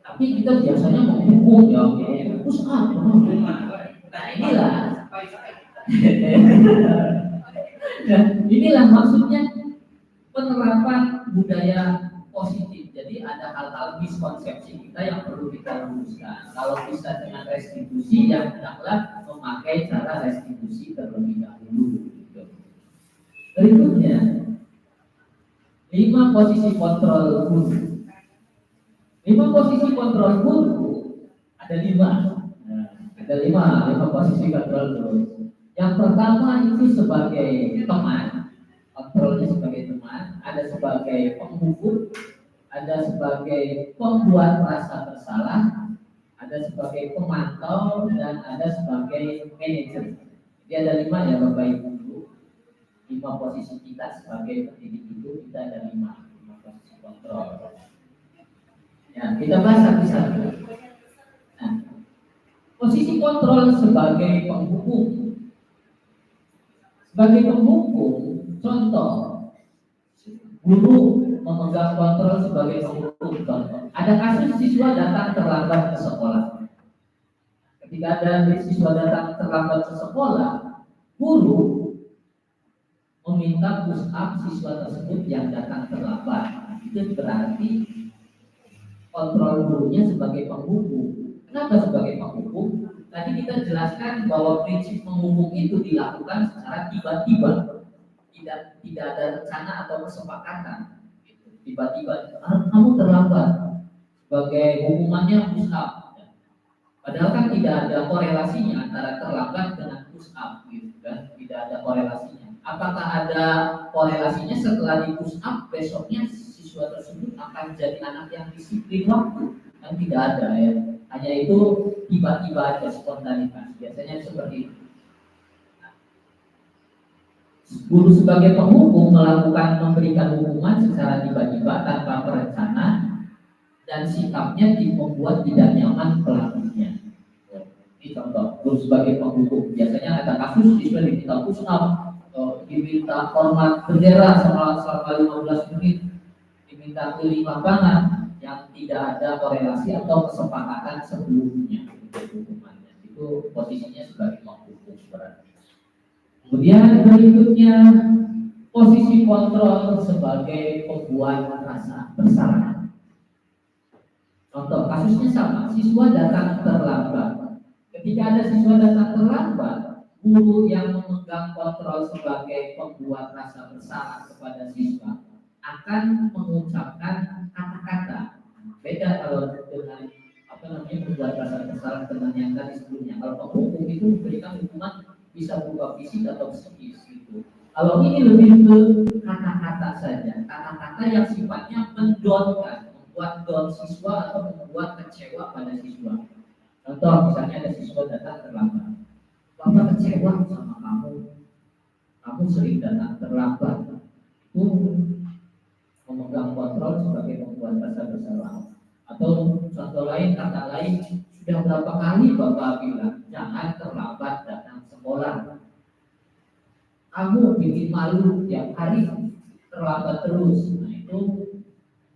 Tapi kita biasanya menghukum ya, terus apa? Nah inilah maksudnya penerapan budaya positif. Jadi ada hal-hal miskonsepsi kita yang perlu kita luruskan. Kalau bisa dengan restitusi, yang hendaklah memakai cara restitusi terlebih dahulu. Berikutnya, 5 posisi kontrol guru. 5 posisi kontrol guru ada 5. Ada 5 posisi kontrol guru. Yang pertama itu sebagai teman, kontrolnya sebagai teman, ada sebagai penghukum, ada sebagai pembuat rasa bersalah, ada sebagai pemantau, dan ada sebagai manajer. Jadi ada 5 ya Bapak Ibu. 5 posisi kita sebagai pendidik itu kita ada 5 posisi kontrol. Ya, kita bahas satu-satu. Nah, posisi kontrol sebagai penghukum. Sebagai penghukum, contoh, guru memegang kontrol sebagai penghukum. Contoh, ada kasus siswa datang terlambat ke sekolah. Ketika ada siswa datang terlambat ke sekolah, guru meminta push up siswa tersebut yang datang terlambat. Itu berarti kontrol gurunya sebagai penghukum. Kenapa sebagai penghukum? Tadi kita jelaskan bahwa prinsip menghukum itu dilakukan secara tiba-tiba, tidak ada rencana atau kesepakatan. Tiba-tiba, kamu terlambat, sebagai hukumannya push up. Padahal kan tidak ada korelasinya antara terlambat dengan push up, gitu kan? Tidak ada korelasinya. Apakah ada korelasinya setelah di push up besoknya siswa tersebut akan jadi anak yang disiplin waktu? Kan tidak ada ya. Hanya itu tiba-tiba aja, spontanitas. Biasanya seperti itu. Guru sebagai penghukum memberikan hukuman secara tiba-tiba tanpa perencanaan dan sikapnya membuat tidak nyaman pelakunya. Ini contoh, guru sebagai penghukum. Biasanya ada kasus siswa diminta push up, diminta hormat bendera selama 15 menit, diminta keliling lapangan yang tidak ada korelasi atau kesepakatan sebelumnya hukumannya. Itu posisinya sebagai penghukum berarti. Kemudian berikutnya posisi kontrol sebagai pembuat rasa bersalah. Contoh kasusnya sama, siswa datang terlambat. Ketika ada siswa datang terlambat, guru yang memegang kontrol sebagai pembuat rasa bersalah kepada siswa akan mengucapkan kata-kata. Beda kalau dengan membuat rasa bersalah dengan yang tadi sebelumnya. Kalau penghukum itu memberikan hukuman bisa berupa fisik atau psikis gitu. Kalau ini lebih ke kata-kata saja, kata-kata yang sifatnya mendonkan, membuat down siswa atau membuat kecewa pada siswa. Contoh misalnya ada siswa datang terlambat, bapak kecewa sama kamu sering datang terlambat. Itu memegang kontrol sebagai pembuat rasa bersalah. Atau contoh lain, kata lain, sudah berapa kali bapak bilang jangan terlambat datang sekolah. Kamu bikin malu tiap hari terlambat terus. Nah itu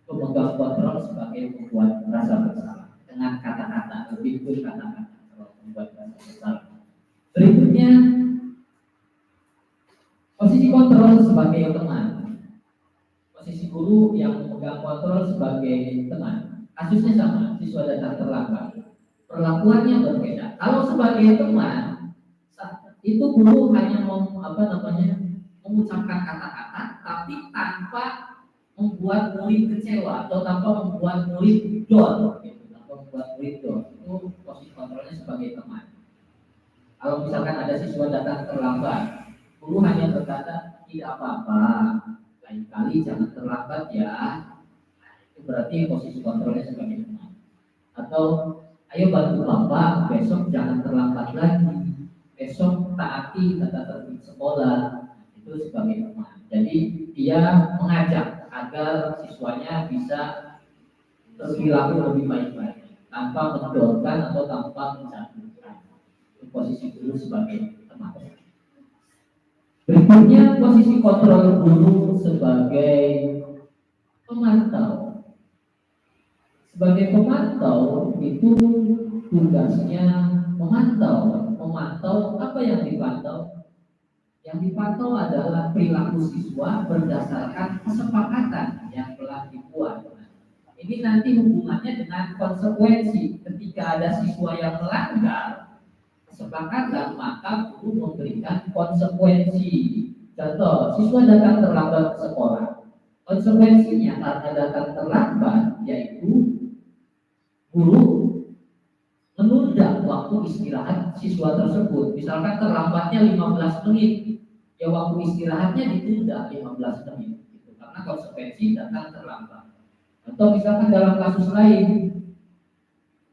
pemegang kontrol sebagai pembuat rasa bersalah dengan kata-kata, lebih ke kata-kata kalau membuat rasa bersalah. Berikutnya posisi kontrol sebagai teman. Posisi guru yang memegang kontrol sebagai teman. Kasusnya sama, siswa datang terlambat. Perlakuannya berbeda. Kalau sebagai teman, itu guru hanya mengucapkan kata-kata, tapi tanpa membuat murid kecewa atau tanpa membuat murid down. Itu posisi kontrolnya sebagai teman. Kalau misalkan ada siswa datang terlambat, guru hanya berkata tidak apa-apa, lain kali jangan terlambat ya. Itu berarti posisi kontrolnya sebagai teman. Atau ayo bantu bapak, besok jangan terlambat lagi. Besok taati tata tertib sekolah. Itu sebagai teman. Jadi dia mengajak agar siswanya bisa berperilaku lebih baik-baik tanpa mendorkan atau tanpa menjatuhkan. Itu posisi guru sebagai teman. Berikutnya posisi kontrol guru sebagai pemantau. Sebagai pemantau itu tugasnya memantau apa yang dipantau. Yang dipantau adalah perilaku siswa berdasarkan kesepakatan yang telah dibuat. Ini nanti hubungannya dengan konsekuensi. Ketika ada siswa yang melanggar kesepakatan, maka guru memberikan konsekuensi. Contoh, siswa datang terlambat ke sekolah. Konsekuensinya karena datang terlambat yaitu guru menunda waktu istirahat siswa tersebut. Misalkan terlambatnya 15 menit, ya waktu istirahatnya ditunda 15 menit. Gitu. Karena konsekuensi datang terlambat. Atau misalkan dalam kasus lain,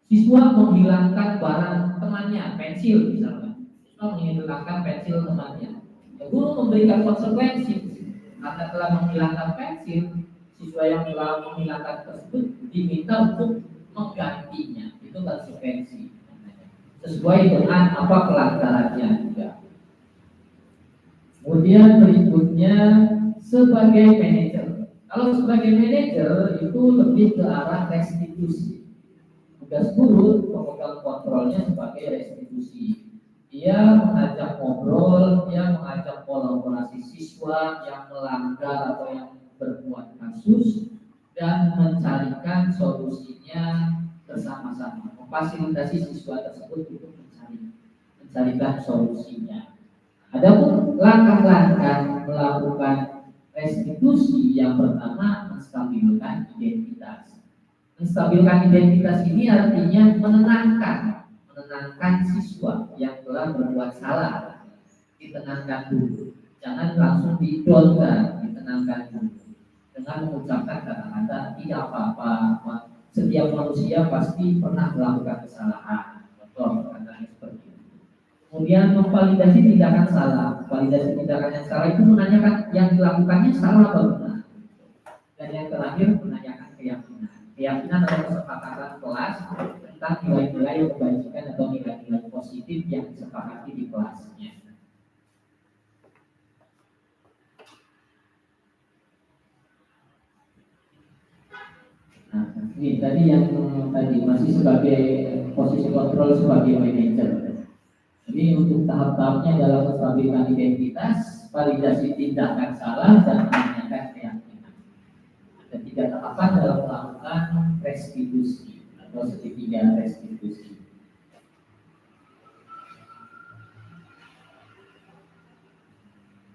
siswa menghilangkan barang temannya, pensil misalkan. Siswa menghilangkan pensil temannya. Ya, guru memberikan konsekuensi. Karena telah menghilangkan pensil, siswa yang telah menghilangkan tersebut diminta untuk menggantinya. Itu konsekuensi. Sesuai dengan apa pelanggarannya juga. Kemudian berikutnya sebagai manajer. Kalau sebagai manajer itu lebih ke arah restitusi. Tugas guru pemegang kontrolnya sebagai restitusi. Dia mengajak ngobrol, dia mengajak kolaborasi siswa yang melanggar atau yang berbuat kasus dan mencarikan solusinya bersama-sama, memfasilitasi siswa tersebut untuk mencarikan solusinya. Adapun langkah-langkah melakukan restitusi yang pertama menstabilkan identitas. Menstabilkan identitas ini artinya menenangkan siswa yang telah berbuat salah. Ditenangkan dulu, jangan langsung didonkan, ditenangkan dulu dengan mengucapkan kata-kata tidak apa-apa. Setiap manusia pasti pernah melakukan kesalahan. Contoh kata seperti itu. Kemudian memvalidasi tindakan salah. Validasi tindakan yang salah itu menanyakan yang dilakukannya salah atau benar. Dan yang terakhir menanyakan keyakinan. Keyakinan adalah kesepakatan kelas tentang nilai-nilai kebajikan atau nilai-nilai positif yang disepakati di kelasnya. Nah, ini tadi yang tadi masih sebagai posisi kontrol sebagai manajer. Jadi untuk tahap-tahapnya dalam menstabilkan identitas, validasi tindakan salah dan menanyakan keyakinan. Ada 3 tahapan dalam melakukan restitusi atau segitiga restitusi.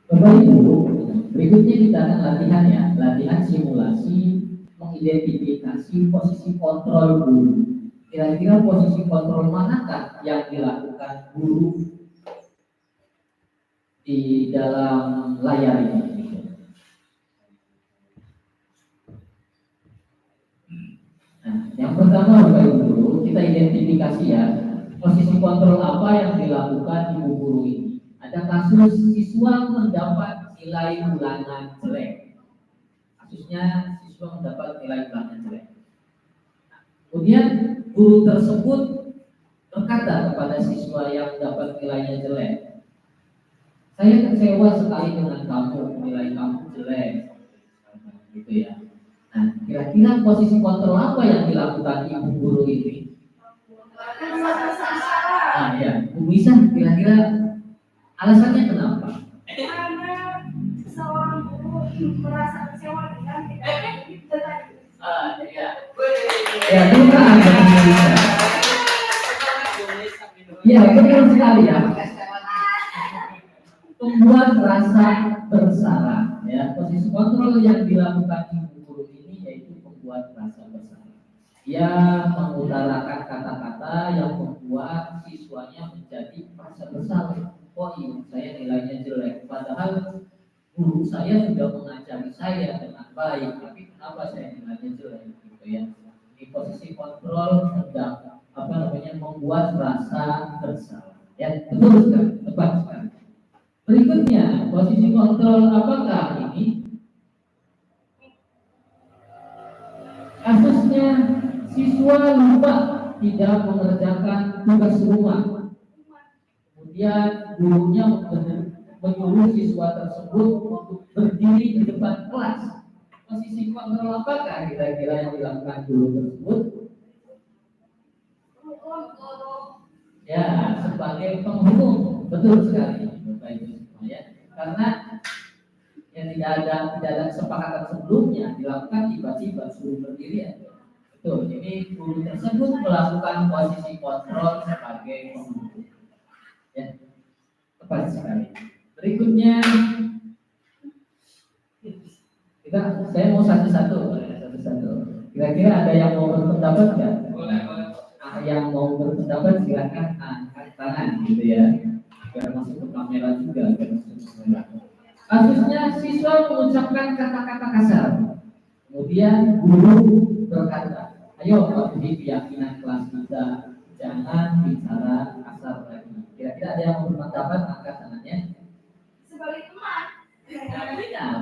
Bapak Ibu, berikutnya kita akan latihan ya, latihan simulasi mengidentifikasi posisi kontrol guru. Kira-kira posisi kontrol manakah yang dilakukan guru di dalam layar ini? Nah, yang pertama Bapak Ibu, kita identifikasi ya, posisi kontrol apa yang dilakukan ibu guru ini. Ada kasus siswa mendapat nilai ulangan jelek. Kasusnya siswa mendapat nilai ulangan jelek. Kemudian guru tersebut berkata kepada siswa yang dapat nilainya jelek, saya kecewa sekali dengan kamu, nilai kamu jelek, gitu ya. Nah, kira-kira posisi kontrol apa yang dilakukan ibu guru ini? Nah, ya, Bu Bisa, kira-kira alasannya kenapa? Karena seorang guru merasa kecewa dengan tidak tadi. Ya, itu kan ada Bu Bisa. Ya, betul sekali ya. Membuat rasa bersalah. Ya, posisi kontrol yang dilakukan ibu guru ini yaitu membuat rasa bersalah. Ia mengutarakan kata-kata yang membuat siswanya menjadi merasa bersalah. Oh iya, saya nilainya jelek. Padahal guru saya sudah mengajari saya dengan baik, tapi kenapa saya nilainya jelek? Gitu ya. Di posisi kontrol sedang membuat rasa bersalah. Ya, betul sekali, tepat sekali. Berikutnya, posisi kontrol apakah ini? Kasusnya siswa lupa tidak mengerjakan tugas rumah. Kemudian gurunya menyuruh siswa tersebut untuk berdiri di depan kelas. Posisi kontrol apakah kira-kira yang dilakukan guru tersebut? Ya, sebagai penghukum. Betul sekali, Bapak Ibu semua ya. Karena yang tidak ada kesepakatan sebelumnya dilakukan tiba-tiba suruh berdiri ya. Betul. Ini guru tersebut melakukan posisi kontrol sebagai penghukum. Ya, tepat sekali. Berikutnya saya mau satu-satu. Kira-kira ada yang mau berpendapat nggak? Boleh. Yang mau berpendapat silakan angkat tangan gitu ya. Biar masuk ke kamera juga. Kasusnya siswa mengucapkan kata-kata kasar. Kemudian guru berkata, ayo patuhi keyakinan kelas kita, jangan bicara kasar lagi. Kira-kira ada yang mau berpendapat angkat tangannya? Sebagai teman.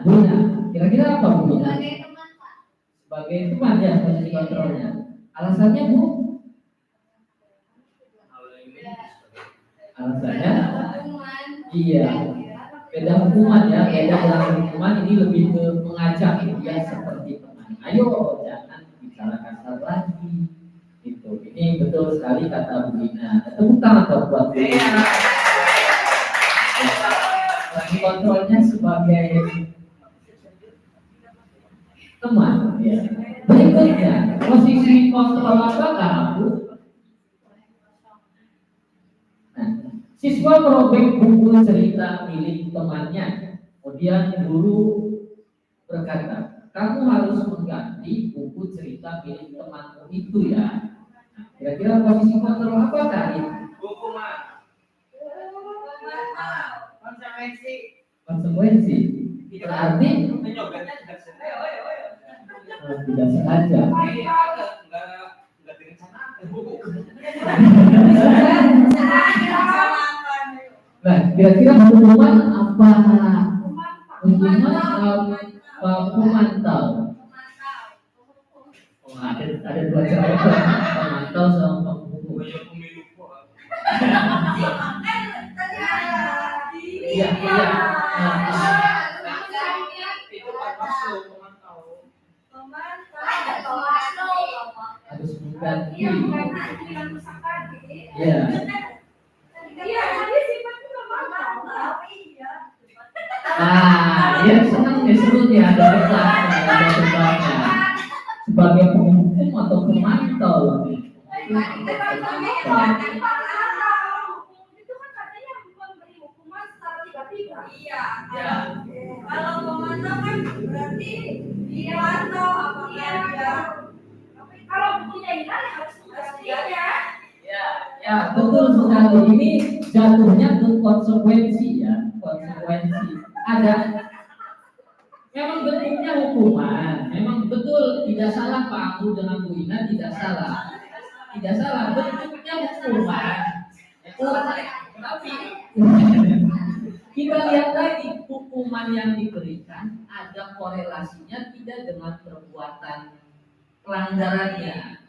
Buna, kira-kira apa Bu Buna? Sebagai teman, Pak. Sebagai teman ya posisi kontrolnya. Alasannya Bu? Alasannya? Iya. Beda hukuman ya, beda dalam hukuman ini lebih ke mengajak dia seperti teman. Ayo jangan bicara kasar lagi. Itu. Ini Ini betul sekali kata Bu Ina. Tepuk tangan buat Bu Ina. Kontrolnya sebagai teman. Ya. Berikutnya, posisi kontrol apakah Bu? Nah, siswa merobek buku cerita milik temannya. Kemudian guru berkata, kamu harus mengganti buku cerita milik temanmu itu ya. Kira-kira posisi kontrol apa tadi? Hukuman. Konsekuensi. Berarti Menyobeknya tidak sengaja. tidak sengaja. Enggak direncanakan buku. Nah, kira-kira hukuman apa? Pemantau. Oh, ada dua cara, pemantau sama penghukum. Iya. Harus mengganti. Iya. Dia senang disebut ya ada debatnya sebagai penghukum atau pemantau. Kalau pemantau kan berarti dia pantau apakah dia. Kalau bukunya hilang harus menggantinya. Ya, betul sekali. Ini jatuhnya ke konsekuensi ya, konsekuensi. Ada memang bentuknya hukuman, memang betul tidak salah Pak Abu dengan Bu Ina, tidak salah bentuknya hukuman. Tapi kita lihat lagi hukuman yang diberikan ada korelasinya tidak dengan perbuatan pelanggarannya.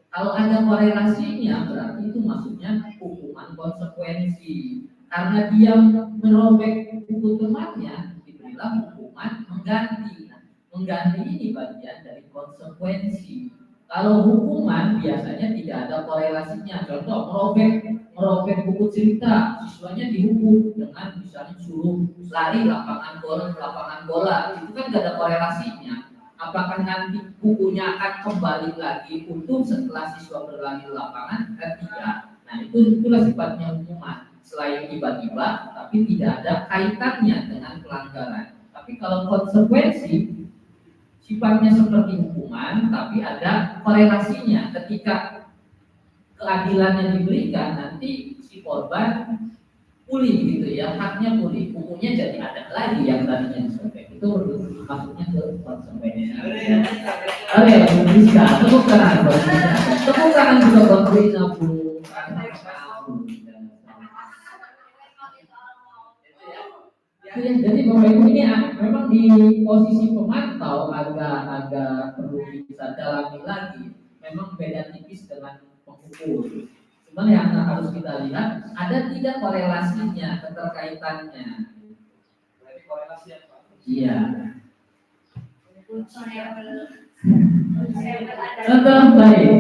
Kalau ada korelasinya berarti itu maksudnya hukuman konsekuensi. Karena dia merobek buku temannya, diberilah hukuman mengganti. Nah, mengganti ini bagian dari konsekuensi. Kalau hukuman biasanya tidak ada korelasinya. Contoh merobek buku cerita, siswanya dihukum dengan misalnya suruh lari lapangan bola. Itu kan tidak ada korelasinya. Apakah nanti bukunya akan kembali lagi utuh setelah siswa berlari di lapangan? Tidak. Nah, itulah sifatnya hukuman. Selain tiba-tiba, tapi tidak ada kaitannya dengan pelanggaran. Tapi kalau konsekuensi, sifatnya seperti hukuman, tapi ada korelasinya. Ketika keadilannya diberikan, nanti si korban pulih gitu ya, haknya pulih, bukunya jadi ada lagi yang tadinya disobek. Itu maksudnya ke konsekuensi. Oke, bisa. Tepuk tangan buat bisa. Tepuk tangan juga buat Rina Bu. Jadi Bapak Ibu ini memang di posisi pemantau agak perlu kita dalami lagi. Memang beda tipis dengan penghukum. Cuman yang harus kita lihat ada tidak korelasinya, keterkaitannya. Korelasi apa? Iya. Contoh baik.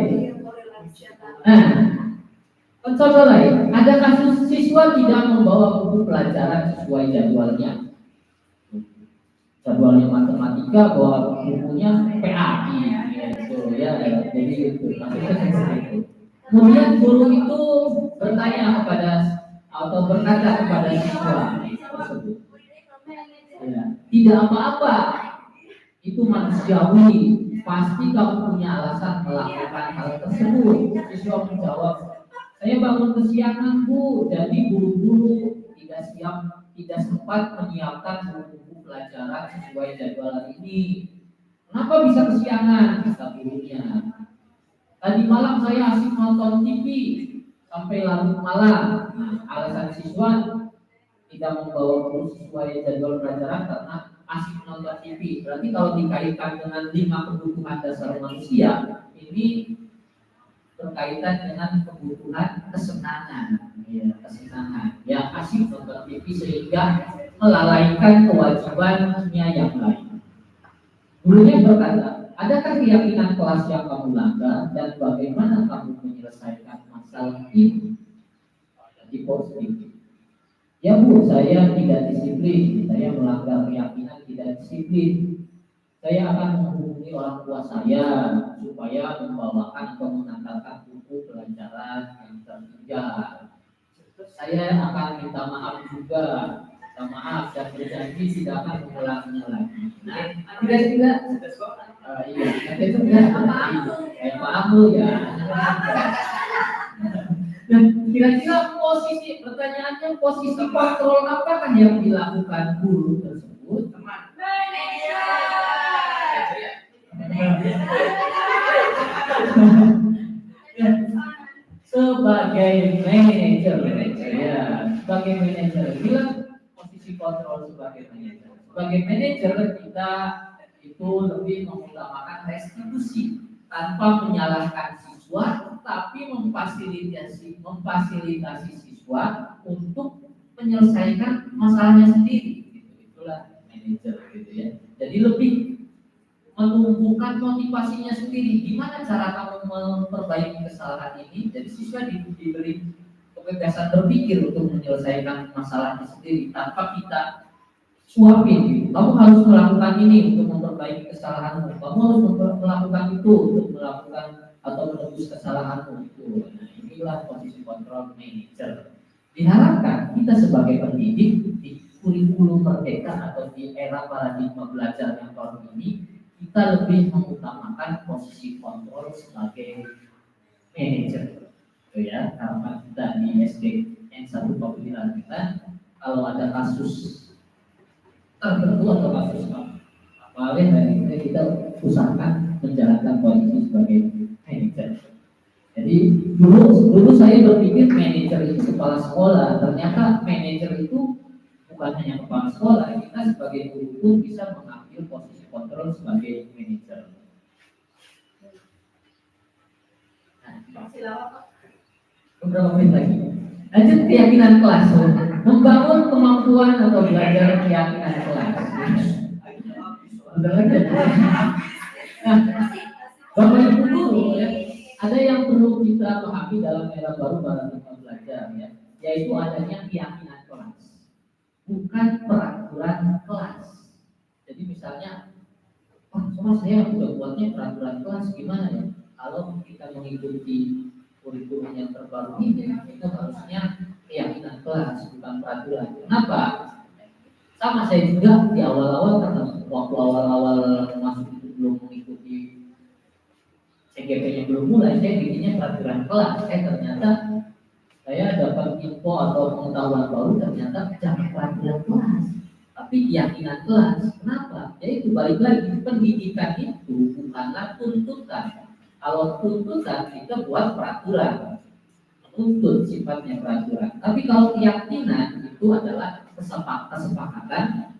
Contoh lain, ada kasus siswa tidak membawa buku pelajaran sesuai jadwalnya. Jadwalnya matematika, bawa bukunya PAI, gitu ya. Jadi itu maksudnya seperti itu. Kemudian guru itu bertanya atau berkata kepada siswa tersebut, ya, tidak apa-apa, itu manusiawi, pasti kamu punya alasan melakukan hal tersebut. Siswa menjawab, saya bangun kesiangan Bu, jadi buru-buru tidak sempat menyiapkan buku pelajaran sesuai jadwal hari ini. Kenapa bisa kesiangan? Kata gurunya. Tadi malam saya asik nonton TV sampai larut malam. Nah, alasan siswa tidak membawa buku sesuai jadwal pelajaran karena asik nonton TV. Berarti kalau dikaitkan dengan 5 kebutuhan dasar manusia, ini berkaitan dengan kebutuhan kesenangan. Ya, asik nonton TV sehingga melalaikan kewajibannya yang lain. Gurunya berkata, Adakah keyakinan kelas yang kamu langgar dan bagaimana kamu menyelesaikan masalah ini? Jadi positif. Ya Bu, saya tidak disiplin, saya melanggar keyakinan tidak disiplin. Saya akan menghubungi orang tua saya supaya membawakan atau mengantarkan buku pelajaran yang tertinggal. Saya akan minta maaf juga, minta maaf dan berjanji tidak akan mengulanginya lagi. Nah, tidak, iya, itu enggak, maaf Bu ya. Nah, kira-kira posisi pertanyaannya posisi kontrol apakah yang dilakukan guru tersebut? Sebagai manajer, ya, sebagai manajer, bilang posisi kontrol sebagai manajer. Sebagai manajer kita itu lebih mengutamakan restitusi tanpa menyalahkan siswa, tapi memfasilitasi siswa untuk menyelesaikan masalahnya sendiri. Itulah manajer, gitu ya. Jadi lebih menumbuhkan motivasinya sendiri. Gimana cara kamu memperbaiki kesalahan ini? Jadi siswa diberi kebebasan berpikir untuk menyelesaikan masalahnya sendiri tanpa kita suapin. Gitu. Kamu harus melakukan ini untuk memperbaiki kesalahanmu. Kamu harus melakukan itu untuk melakukan atau menebus kesalahanmu itu. Nah, inilah posisi kontrol manager. Diharapkan kita sebagai pendidik di kurikulum merdeka atau di era paradigma belajar yang baru ini, kita lebih mengutamakan posisi kontrol sebagai manajer. Gitu ya, karena kita di SDN 1 pembinaan kita, kalau ada kasus tertentu atau kasus apa dari kita usahakan menjalankan posisi sebagai manajer. Jadi dulu saya berpikir manajer itu kepala sekolah, ternyata manajer itu bukan hanya kepala sekolah, kita sebagai guru pun bisa mengambil posisi kontrol sebagai manajer. Nah, beberapa menit lagi. Lanjut keyakinan kelas, membangun kemampuan atau belajar keyakinan kelas. Nah, Bapak Ibu guru ya, ada yang perlu kita pahami dalam era baru paradigma belajar ya, yaitu adanya keyakinan kelas, bukan peraturan kelas. Jadi misalnya, sama saya udah buatnya peraturan kelas, gimana ya? Kalau kita mengikuti kurikulum yang terbaru ini, itu harusnya keyakinan kelas, bukan peraturan. Kenapa? Sama saya juga di awal-awal, karena waktu awal-awal masuk itu belum mengikuti CGP-nya belum mulai, saya bikinnya peraturan kelas. Ternyata saya dapat info atau pengetahuan baru, ternyata jangan peraturan kelas, tapi keyakinan kelas. Kenapa? Yaitu balik lagi, pendidikan itu bukanlah tuntutan. Kalau tuntutan kita buat peraturan, menuntut sifatnya peraturan. Tapi kalau keyakinan itu adalah kesepakatan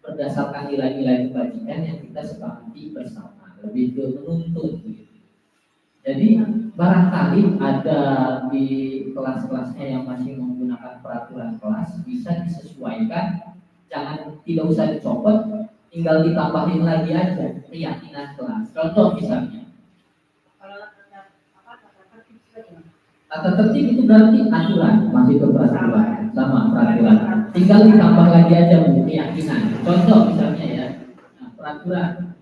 berdasarkan nilai-nilai kebajikan yang kita sepakati bersama, lebih ke menuntut. Jadi barangkali ada di kelas-kelasnya yang masih menggunakan peraturan kelas, bisa disesuaikan, tidak usah dicopot, tinggal ditambahin lagi aja keyakinan kelas. Contoh misalnya, tata tertib itu berarti aturan, masih ke peraturan, sama peraturan. Tinggal ditambah lagi aja keyakinan. Contoh misalnya ya, peraturan,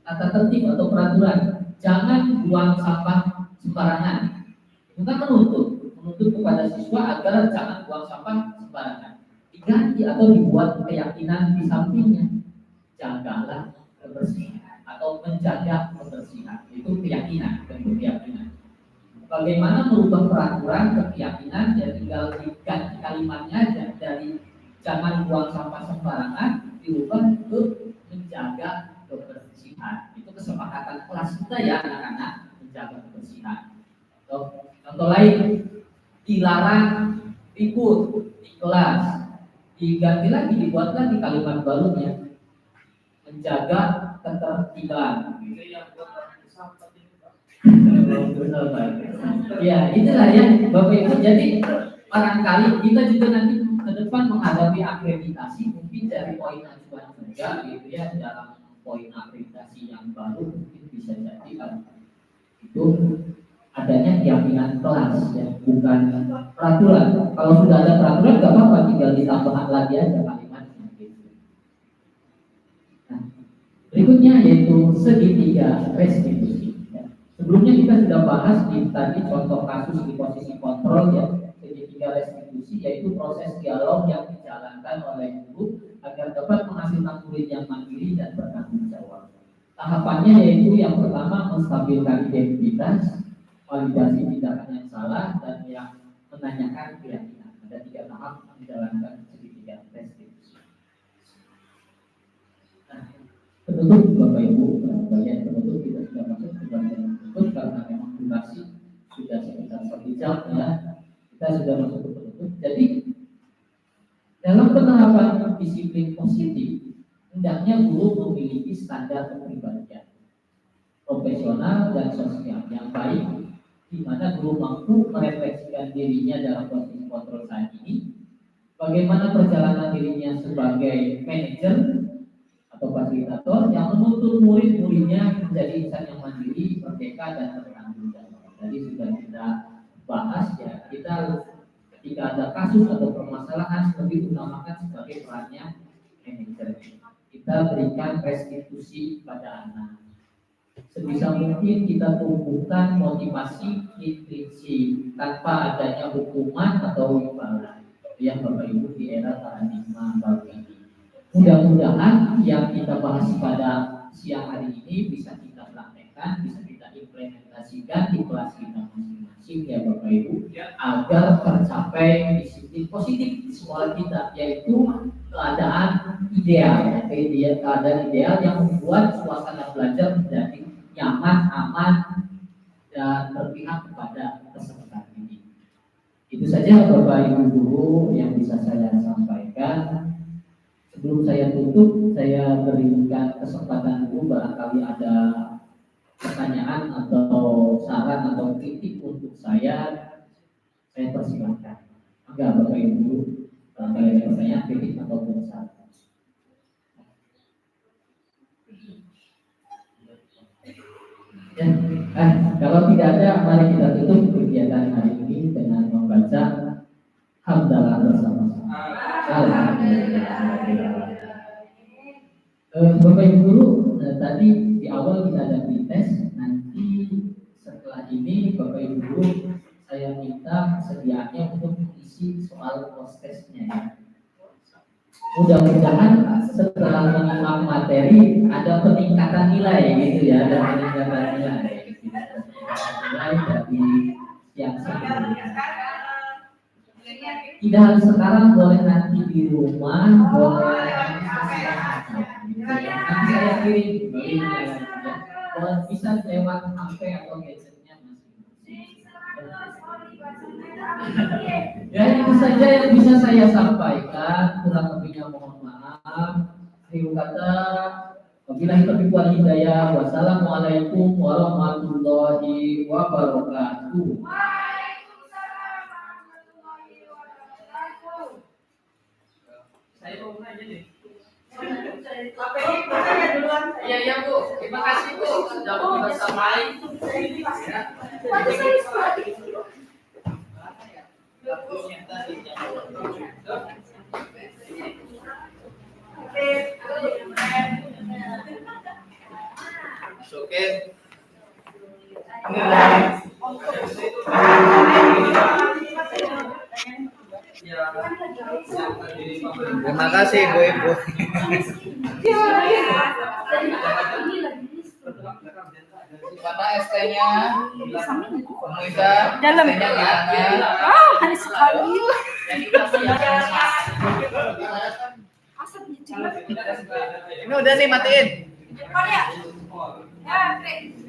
tata tertib atau peraturan, jangan buang sampah sembarangan. Itu kan menuntut kepada siswa agar jangan buang sampah sembarangan. Diganti atau dibuat keyakinan di sampingnya, jagalah kebersihan atau menjaga kebersihan. Itu keyakinan, bentuk keyakinan. Bagaimana merubah peraturan ke keyakinan, ya tinggal diganti kalimatnya aja dari jangan buang sampah sembarangan dirubah ke menjaga kebersihan. Itu kesepakatan kelas kita ya anak-anak, menjaga kebersihan. Contoh lain, dilarang ribut di kelas, diganti lagi, dibuat lagi kalimat barunya, menjaga ketertiban. Ya, itulah ya Bapak Ibu. Jadi barangkali kita juga nanti ke depan menghadapi akreditasi, mungkin dari poin acuan juga gitu ya dalam poin akreditasi yang baru mungkin bisa jadi itu adanya keyakinan kelas ya, bukan peraturan. Kalau sudah ada peraturan nggak apa-apa, tinggal ditambahkan lagi aja kalimatnya gitu. Nah, berikutnya yaitu segitiga restitusi. Ya. Sebelumnya kita sudah bahas di tadi contoh kasus di posisi kontrol ya, segitiga restitusi yaitu proses dialog yang dijalankan oleh guru agar dapat menghasilkan murid yang mandiri dan bertanggung jawab. Tahapannya yaitu yang pertama menstabilkan identitas, validasi tindakan yang salah, dan yang menanyakan keyakinan. Ada 3 tahap menjalankan segitiga restitusi. Nah, penutup Bapak Ibu, bagian penutup kita sudah masuk ke bagian penutup karena memang durasi sudah sekitar 1 jam ya. Kita sudah masuk ke penutup. Jadi dalam penerapan disiplin positif, hendaknya guru memiliki standar kepribadian profesional dan sosial yang baik, di mana guru mampu merefleksikan dirinya dalam posisi kontrol saat ini, bagaimana perjalanan dirinya sebagai manajer atau fasilitator yang menuntut murid-muridnya menjadi insan yang mandiri, merdeka, dan bertanggung jawab. Tadi sudah kita bahas ya, kita ketika ada kasus atau permasalahan lebih utamakan sebagai perannya manajer. Kita berikan restitusi pada anak. Sebisa mungkin kita tumbuhkan motivasi intrinsik tanpa adanya hukuman atau imbalan yang Bapak Ibu di era paradigma baru ini. Mudah-mudahan yang kita bahas pada siang hari ini bisa kita praktekkan, bisa kita implementasikan di kelas kita masing-masing ya Bapak Ibu, agar tercapai disiplin positif di sekolah kita, yaitu keadaan ideal, keadaan ideal yang membuat suasana belajar menjadi nyaman, aman, dan berpihak kepada peserta didik. Itu saja Bapak Ibu guru yang bisa saya sampaikan. Sebelum saya tutup, saya berikan kesempatan dulu barangkali ada pertanyaan atau saran atau kritik untuk saya persilakan. Enggak Bapak Ibu guru, barangkali ada pertanyaan, kritik ataupun saran. Ya, kalau tidak ada, mari kita tutup kegiatan hari ini dengan membaca hamdalah bersama-sama. Bapak Ibu guru, tadi di awal kita ada tes. Nanti setelah ini Bapak Ibu guru, saya minta kesediaannya untuk isi soal post-testnya ya. Mudah-mudahan setelah menyimak materi ada peningkatan nilai gitu ya, ada peningkatan nilai dari yang sebelumnya. Tidak harus sekarang, boleh nanti di rumah, boleh nanti saya kirim boleh bisa lewat HP atau gadgetnya masing-masing. Ya itu saja yang bisa saya sampaikan, kurang lebihnya mohon maaf. Akhir kata, wabillahi taufiq wal hidayah. Wassalamualaikum warahmatullahi wabarakatuh. Saya mau nanya nih. Iya Bu, terima kasih Bu sudah bersamai. Oke. Terima kasih Ibu-ibu. Mana ST-nya? Pemirsa, dalam ST-nya di mana? Oh, manis sekali. Ini udah nih matiin. Ya,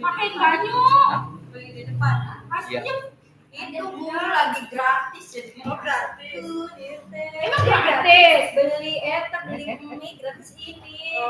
pakai banyak. Di depan. Iya. Itu guru lagi gratis jadi gratis. Emang gratis? Beli beli mie gratis ini.